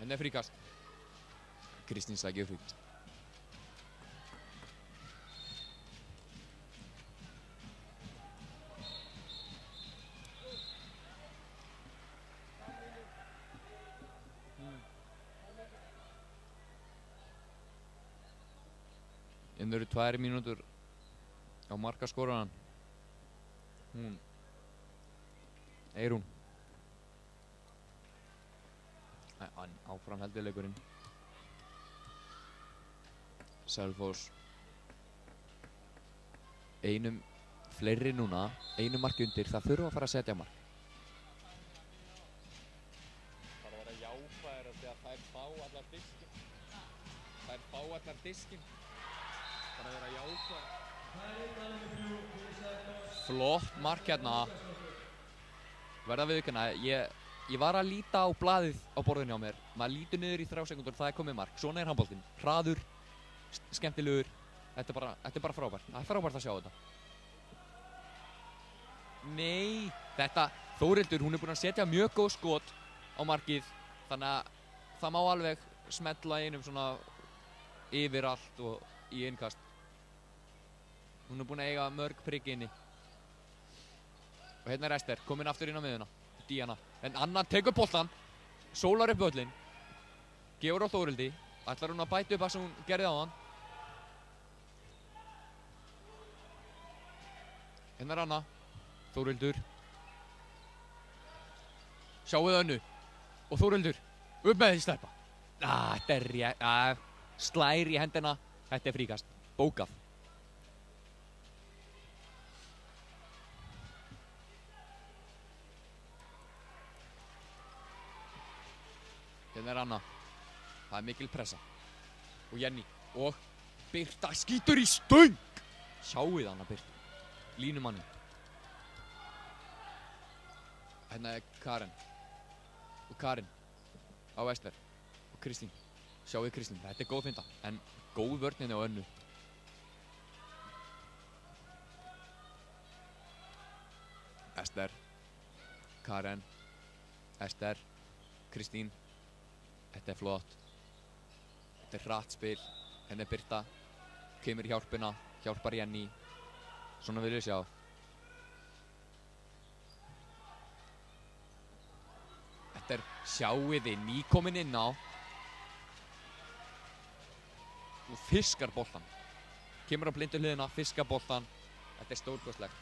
Henni er fríkast. Kristín sækir fríkast. Það eru 2 mínútur á markaskoraran. Eyrún. Áfram heldur leikurinn. Selfoss. Einum fleiri núna, einu marki undir, það þurfa að fara að setja mark. Það er að vera jákvæðir af því að þær fá allar diskinn. Það er að vera jákvæðir. Flott mark hérna. Verða viðurkenna, ég var að líta á blaðið á borðinu á mér. Maður lítur niður í 3 sekúndur, það er komið mark. Svona er handboltinn. Hraður, skemmtilegur. Þetta er bara frábært. Það er frábært að sjá þetta. Nei, Þórhildur, hún er búin að setja mjög góð skot á markið. Þannig að það má alveg smetla einum svona yfir allt og í innkast. Hún er búin að eiga mörg prigg inni. Og hérna er Ester, komin aftur inn á miðuna. Díana. En Anna tekur boltan, sólar upp völlinn, gefur á Þórhildi, ætlar hún að bæta upp það sem hún gerði á hann. Hérna er Anna, Þórhildur. Sjáuð Önnu og Þórhildur, upp með því stelpa. Þetta er rétt, slær í hendina, þetta er fríkast, bókað. Hérna er Anna. Það er mikil pressa. Og Jenny. Og Birta skýtur í stöng. Sjáuð Anna Birta. Línumanni. Hérna er Karen. Og Karin. Á Ester. Og Kristín. Sjáuð Kristín. Þetta er góð finta. En góð vörninni á Önnu. Ester. Karen. Ester. Kristín. Þetta er flott. Þetta er hratt spil. Henni er Birta. Kemur í hjálpina. Hjálpar Jenny. Svona vil ég sjá. Þetta er sjáiði nýkomin inn á. Og fiskar boltan. Kemur á blindu hliðina, fiskar boltan. Þetta er stórkostlegt.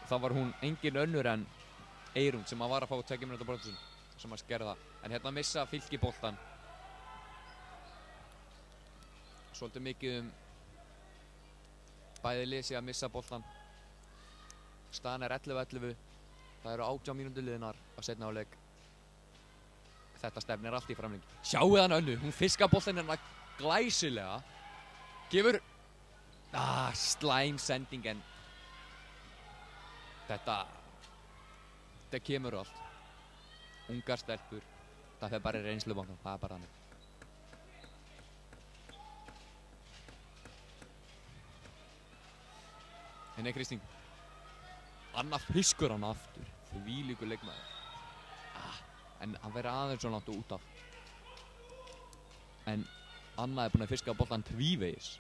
Það var hún engin önnur en Eyrún sem var að fá 2 mínútur brotsun. Sem að skerða það. En hérna missa Fylki boltan. Svolítið mikið bæði lið sig að missa boltan. Staðan er 11-11. Það eru 18 mínútur liðnar á seinni hálfleik. Þetta stefnir allt í framlengi. Sjáuð hann Önnu, hún fiskar boltan hérna glæsilega. Gefur slæm sending en þetta kemur allt. Ungar stelpur, það fer bara í reynslubóknum, það er bara hannig. Henni er Kristín. Anna fiskur hann aftur. Þvílíkur leikmaður. En hann verið aðeins svo langt út af. En Anna búin að fiska boltan tvívegis.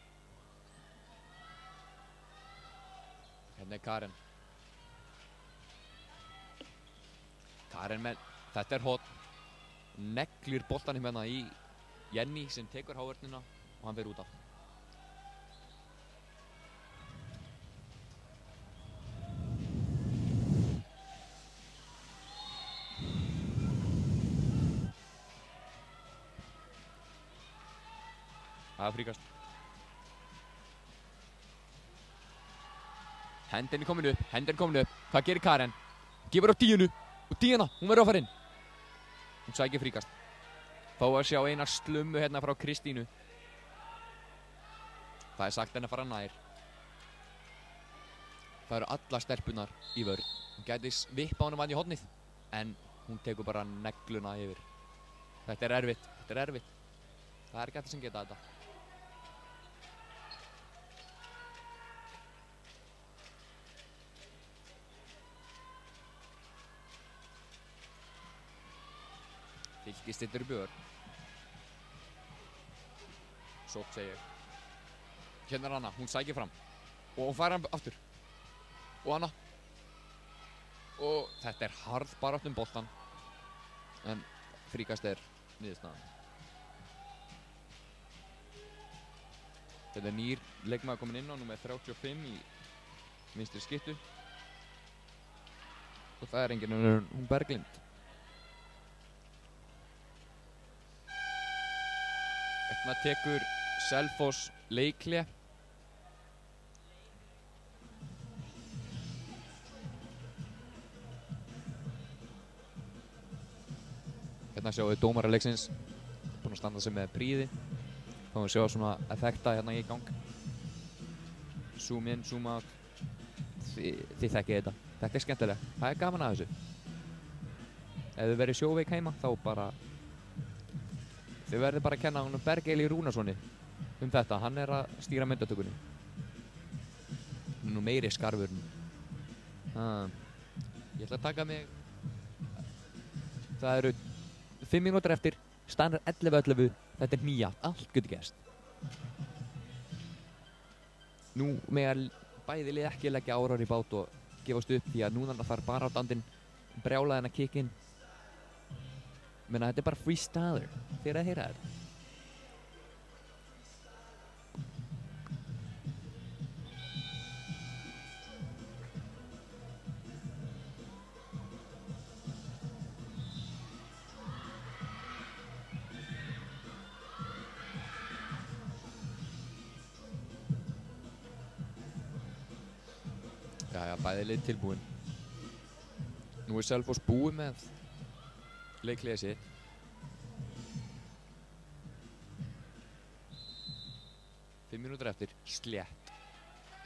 Hérna Karen. Karen með, þetta hot. Neglir boltan hérna í Jenny sem tekur hávörnina og hann verið út af. Það fríkast. Hendin komin upp. Hvað gerir Karen? Gefur á Díunu. Og Díana, hún verður að fara inn. Hún sækir fríkast. Fá að sjá eina slummu hérna frá Kristínu. Það sagt henni að fara nær. Það eru alla stelpunar í vörn. Hún gæti vippa honum hann í hornið. En hún tekur bara negluna yfir. Þetta er erfitt. Það er ekki allir sem geta þetta. Fylki stillir upp í vörn. Sótt segir. Hérna er Anna, hún sækir fram. Og hún fær hann aftur. Og Anna. Og þetta er harð barátt boltan. En fríkast er niðurstaðan. Þetta er nýr leikmaður komin inn á, númer 35 í vinstri skyttu. Og það er enginn hún Berglind. Hérna tekur Selfoss leikhlé. Hérna sjáum við dómara leiksins búinn að standa sig með príði. Fáum við sjá svona effekta hérna í gang. Zoom in, zoom out. Þið þekkið þetta. Þetta er skemmtilegt. Það er gaman að þessu. Ef þið verið sjóveik heima þá bara þið verðið bara að kenna honum Berg-Eli Rúnarssoni þetta. Hann er að stýra myndatökunni. Hann er nú meiri skarfurinn. Ég ætla að taka mig. Það eru 5 mínútur eftir. Staðan er 11-11. Þetta er nýja. Allt getur gerst. Nú með bæði lið ekki leggja árar í bát og gefast upp því að núna þarf bara á dandinn brjálaðin að kikka inn. Menna þetta er bara freestyler. Þið eru að heyra þetta. Jæja, bæði lið tilbúin. Nú er Selfoss búið með leikliðið sitt. Fimm mínútur eftir, slétt.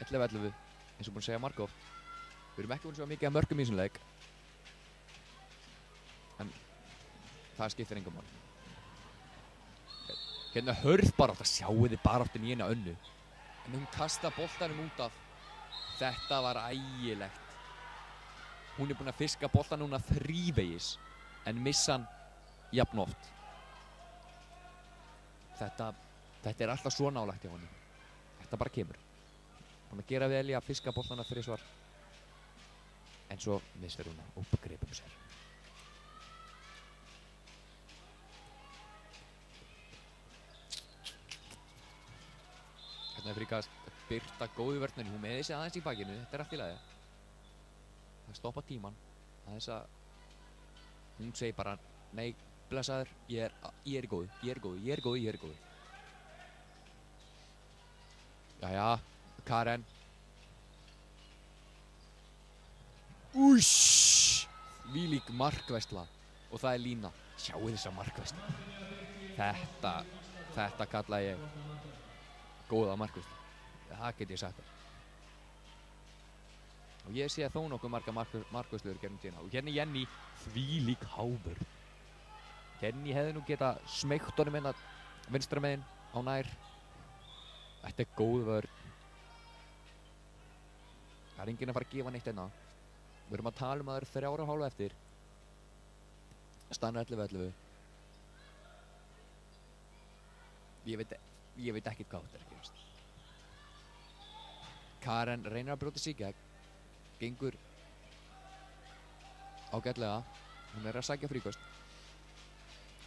11-11, eins og búin að segja margóft. Við erum ekki búin að sjá mikið af mörkum í þessum leik. En það skiptir engum máli. Hérna hörð barátta, sjáu þið baráttin í eina önnu. En hún kasta boltanum út af. Þetta var ægilegt. Hún er búin að fiska boltan núna þrívegis. En missa hann jafn oft. Þetta er alltaf svo nálægt hjá honum. Þetta bara kemur. Búin að gera vel í að fiska bollana þrisvar. En svo missir hún að uppgripa sér. Hérna er fríkast Birta góð í vörninni. Hún meði sig aðeins í bakinu. Þetta er allt í lagi. Það stoppa tíman. Aðeins að hún segir bara, nei, blessaður, ég er góð. Jæja, Karen. Úss! Vílík markvæsla. Og það er lína. Sjáu þessa markvæsla. Þetta kalla ég góða markvæsla. Það get ég sagt það. Og ég sé að þó nokkuð marga markvæslur gerum tíðina. Og hérna Jenny, þvílík hábörn. Jenny hefði nú geta smeygt honum inn að vinstra megin á nær. Þetta er góð vörn. Það er enginn að fara að gefa neitt hérna. Við erum að tala að það eru 3,5 eftir. Staðan 11-11. Ég veit ekkert hvað þetta er að gerast. Karen reynir að brjóta sig í gegn. Gengur ágætlega. Hún að sækja fríkost.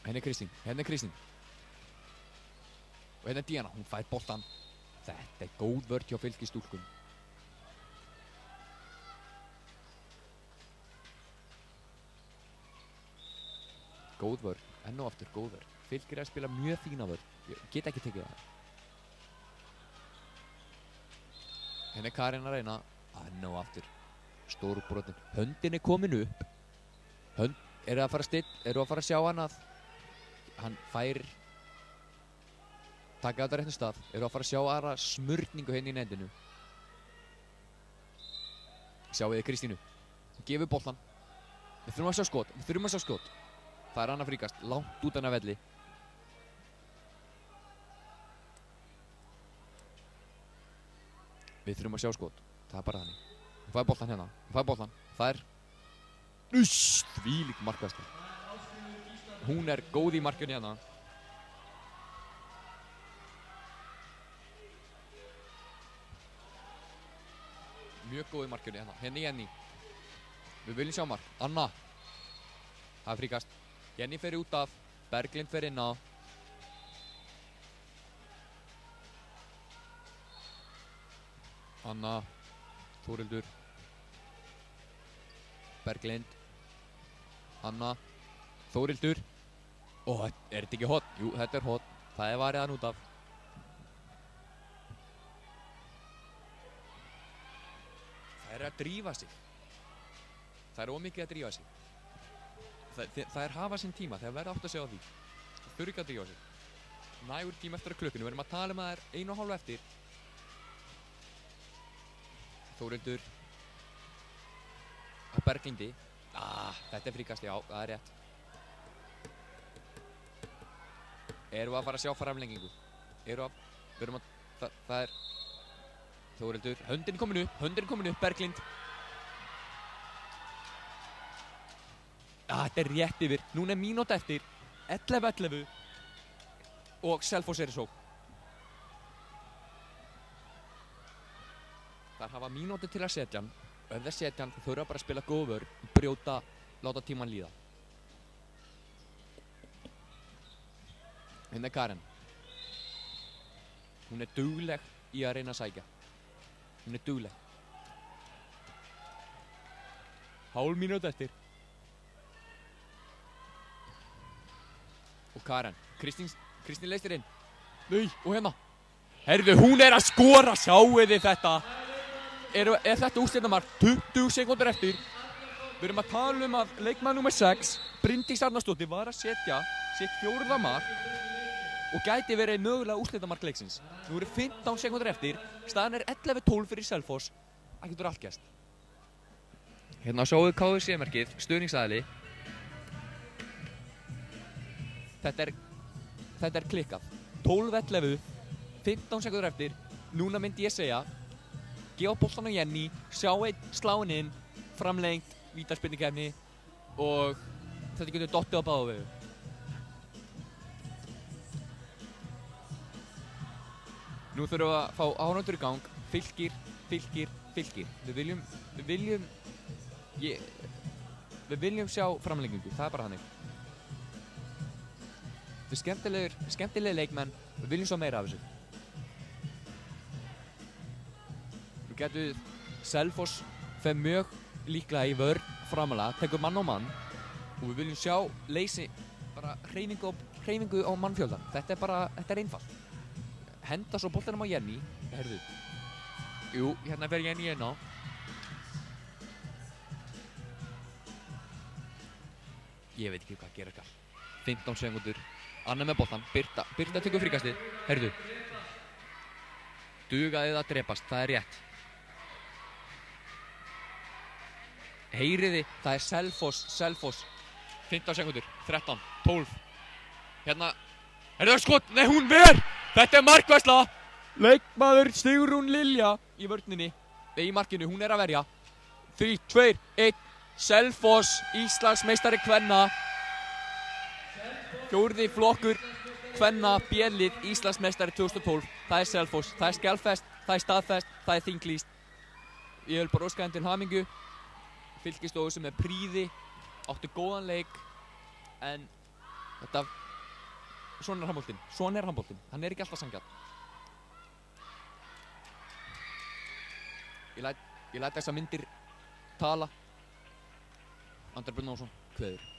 Henni er Kristín. Og hérna er Díana. Hún fær boltan. Þetta er góð vörn hjá Fylki stúlkum. Góð vörn. Enn og aftur góð vörn. Fylkir að spila mjög fína vörn. Ég get ekki tekið það. Henni er Karin að reyna. Enn og aftur. Stór brotin. Höndin er komin upp. Eru að fara að sjá hann að hann fær taka þetta réttum stað. Eru að fara að sjá aðra smurningu henni í nendinu. Sjáu þið Kristínu. Hún gefur boltan. Við þurfum að sjá skot. Það er Anna Fríkast, langt út af velli. Við þurfum að sjá skot. Það er bara þannig. Hún fær boltan hérna. Það er þvílík markværsla. Hún er góð í markjunni hérna. Mjög góð í markjunni hérna. Jenny. Við viljum sjá mark. Anna. Það er Fríkast. Jenny fer út af. Berglind fer inn á. Anna. Þórildur. Berglind. Anna. Þórildur. Er þetta ekki hot? Jú, þetta er hot. Það er varið hann út af. Það er að drífa sig. Það er ómikið að drífa sig. Það er hafa sinn tíma. Það verða átt að segja á því. Það þurfi ekki að drífa sig. Nægur tíma eftir að klukkinu. Við erum að tala að það er 1,5 eftir. Þórildur. Að Berglindi. Þetta er Fríkast, já, það er rétt. Erum við að fara að sjá framlengingu? Það er Þórildur. Höndin komin upp, Berglind. Þetta er rétt yfir. Núna er mínúta eftir. 11-11. Og Selfoss er í sókn. Það hafa mínúti til að setja hann. Og ef það setja hann, þau þurfa bara að spila góð vörn, brjóta, láta tíman líða. Hérna er Karen. Hún er dugleg í að reyna að sækja. Hún er dugleg. Hálf mínúti eftir. Og Karen. Kristín leistir inn. Nei, og hérna. Herðu, hún er að skora. Sjáu þið þetta. Er þetta úrslitamark? 20 sekúndur eftir. Við erum að tala að leikmaður númer 6, Bryndís Arnarsdóttir, var að setja sitt 4. mark og gæti verið mögulega úrslitamark leiksins. Nú eru 15 sekúndur eftir. Staðan er 11-12 fyrir Selfoss. Það getur allt gerst. Hérna sjáum við KFC-merkið, stuðningsaðili. Þetta er klikkað. 12-11, 15 sekúndur eftir. Núna myndi ég segja, gefa boltan á Jenny, sjá einn sláinn inn, framlengt, vítaspyrnukefni og þetta getur dottið á báða vegu. Nú þurfum við að fá áhorfendur í gang. Fylkir. Við viljum sjá framlengingu, það er bara þannig. Þetta er skemmtilegir leikmenn, við viljum sjá meira af þessu. Við getum Selfoss fer mjög líklega í vörn framalega, tekur mann á mann og við viljum sjá leysi bara hreyfingu á mannfjöldan. Þetta er einfalt. Henda svo boltanum á Jenny. Herðu. Jú, hérna fer Jenny inn á. Ég veit ekki hvað gera skall. 15 sekúndur. Anna með boltan. Birta tekur fríkastið. Herðu. Dugaði það að drepast, það er rétt. Heyriði, það er Selfoss. 15 sekúndur. 13, 12. Hérna. Er það skot? Nei, hún ver! Þetta er markværsla. Leikmaður Sigrún Lilja í vörninni. Nei, í markinu, hún er að verja. 3, 2, 1. Selfoss, Íslandsmeistari kvenna. 4. flokkur kvenna B-lið Íslandsmeistari 2012. Það Selfoss, það skjálfest, það staðfest, það þinglýst. Ég vil bara óska þeim til hamingju. Fylkir stóðu sig með prýði, áttu góðan leik, en þetta, svona er handboltinn, hann er ekki alltaf sanngjarn. Ég læt þessar myndir tala. Andri Brynjólfsson, kveður.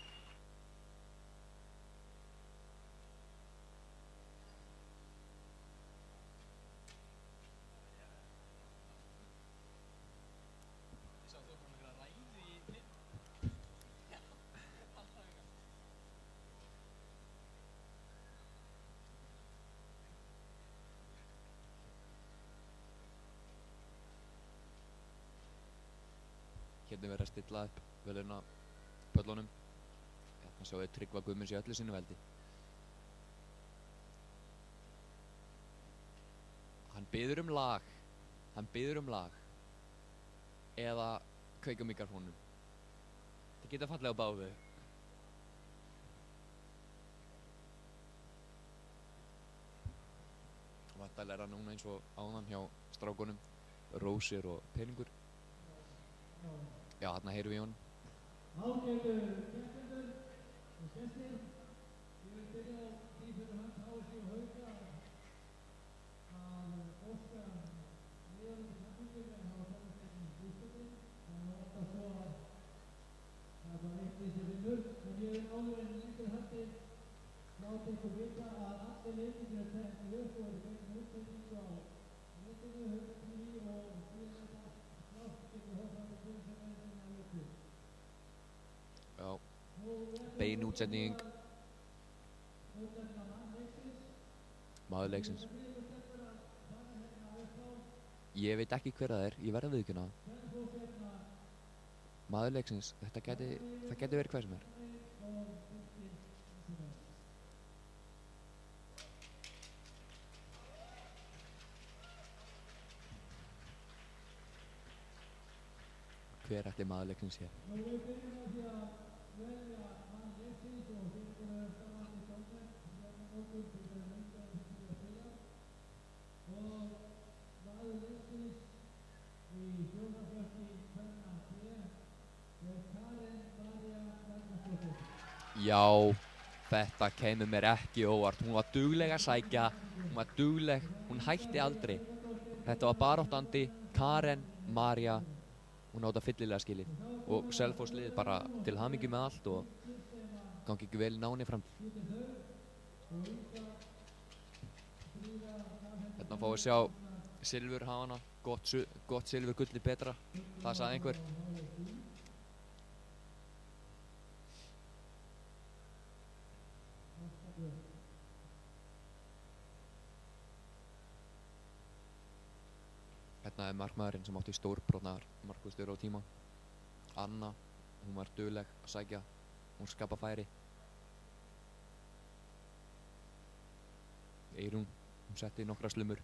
Hérna verið að stilla upp veluna pöllunum. Hérna sjáum við Tryggva Guðmunds í öllu sínu veldi. Hann biður um lag. Eða kveika mikrofónum. Það geta fallega báðu. Væntanlega er hann núna eins og áðan hjá strákunum, rósir og peningur. Já, þarna heyrum við honum. Ágætu keppendur og gestir, ég vil byrja á því fyrir hans HSÍ og Hauka að óska liðunum til hamingju með að hafa komist inn í úrslitin. Það er alltaf svo að það er bara eitt lið sem vinnur, en ég vil áður en lengur haldi láta ykkur vita að allir leikirnir eru teknir upp og eru beinni útsendingu á netinu, Hauka TV og síðan þetta slátt getur hótt á því sem er inn á YouTube. Já, bein útsending. Maður leiksins. Ég veit ekki hver það er, ég verð að viðurkenna það. Maður leiksins, það gæti verið hver sem er. Hver ætli maður leiksins hér? Já, þetta kemur mér ekki óvart. Hún var dugleg að sækja, hún hætti aldrei. Þetta var baráttandi, Karen, María, hún átti að fyllilega skilið. Og Selfoss liðið bara til hamingju með allt og gangi ekki vel í náni fram. Hérna fáum við sjá silfurhafana, gott silfur gulli betra, það sagði einhver. Hérna er markmaðurinn sem átti stórbrotnar markvörðstöru á tíma. Anna, hún var dugleg að sækja, hún skapa færi. Eyrún, hún setti nokkra slumur.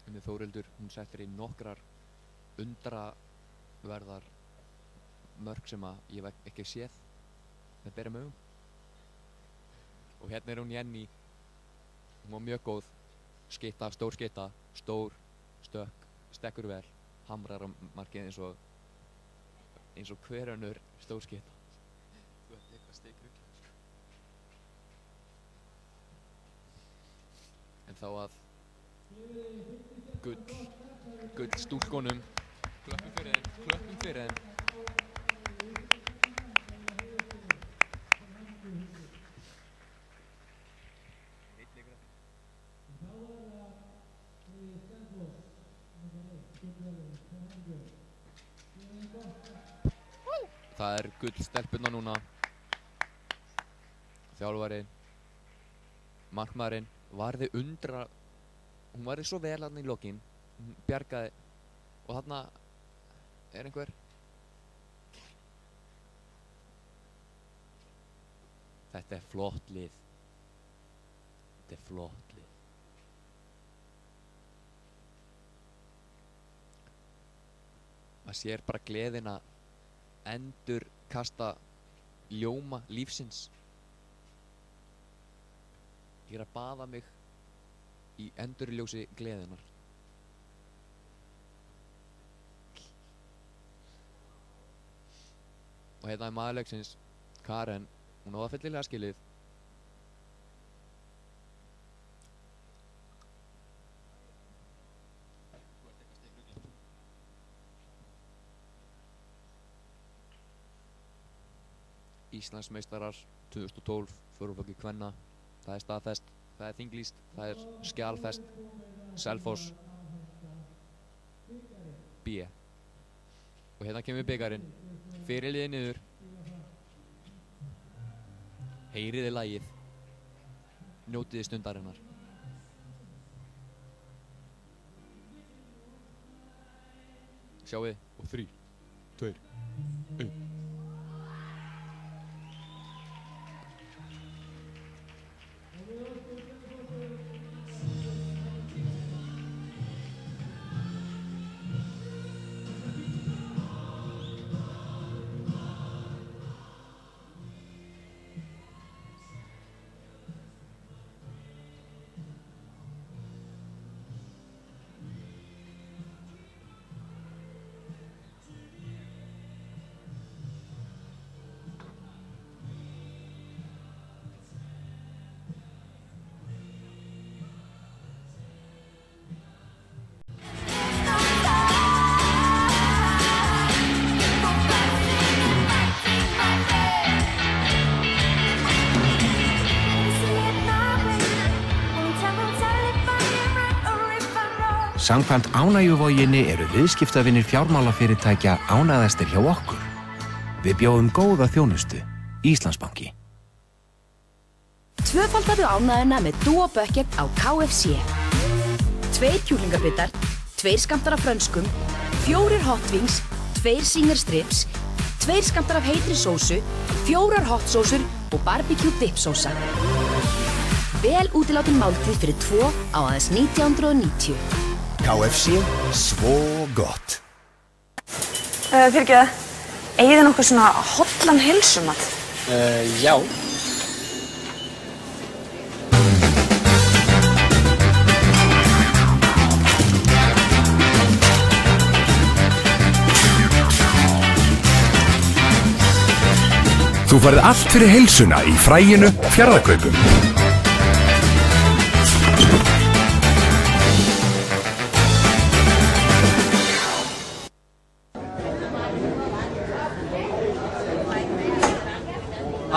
Unnið Þórildur, hún settir í nokkrar undraverðar mörk sem að ég hef ekki séð með berum augum. Og hérna er hún Jenny, hún var mjög góð, skytta, stór skytta, stór stökk, stekkur vel, hamrar á markið eins og hver önnur stór skytta. Þú ert eitthvað stekrugl. En þá að gull stúlkonum, klöppum fyrir þeim. Það er gull stelpunna núna. Þjálfarinn, markmaðurinn, hún varði svo vel þarna í lokin, hún bjargaði og þarna er einhver. Þetta er flott lið. Þetta flott lið. Maður sér bara gleðin að endurkasta ljóma lífsins. Ég að baða mig í endurljósi gleðinar. Og hérna er maður leiksins, Karen, hún á það fyllilega skilið. Íslandsmeistarar 2012, fjórðuflokki kvenna. Það er staðfest, það er þinglýst, það er skjalfest. Selfoss B. Og hérna kemur bikarinn. Fyrirliðið niður. Heyriði lagið. Njótiði stundarinnar. Sjáuði. Og 3, 2, 1. Samkvæmt ánægjuvoginni eru viðskiptavinir fjármálafyrirtækja ánægðastir hjá okkur. Við bjóðum góða þjónustu. Íslandsbanki. Tvöfaldaðu ánægjuna með Duo Bucket á KFC. 2 kjúklingabittar, 2 skammtar af frönskum, 4 hot wings, 2 Singer strips, 2 skammtar af heitri sósu, 4 hot sósur og barbecue dip sósa. Vel útilátin máltíð fyrir 2 á aðeins 1990. KFC, svo gott. Fyrirgeðu, eigið þið nokkuð svona hollan heilsumat? Já. Þú færð allt fyrir heilsuna í Fræinu Fjarðarkaupum.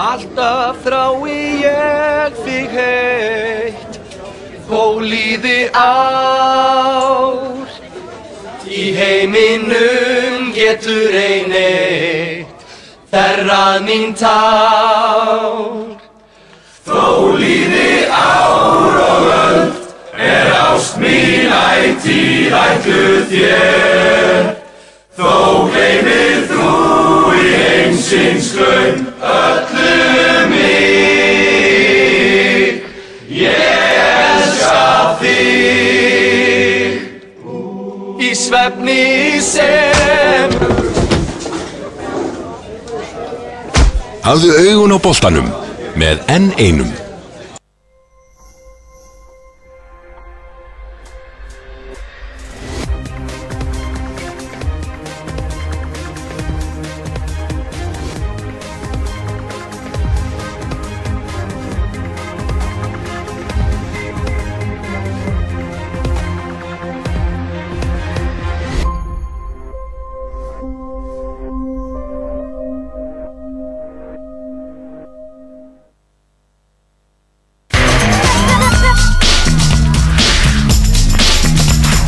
Alltaf þrái ég þig heitt, pólíði ár. Í heiminum getur ein eitt, þerrað mín tár. Þó líði ár og öld, ást mín ætíð ætluð þér. Þó gleymir þú í heimsins glaum öllu mig. Ég elska þig í svefni sem. Hafðu augun á boltanum með N1.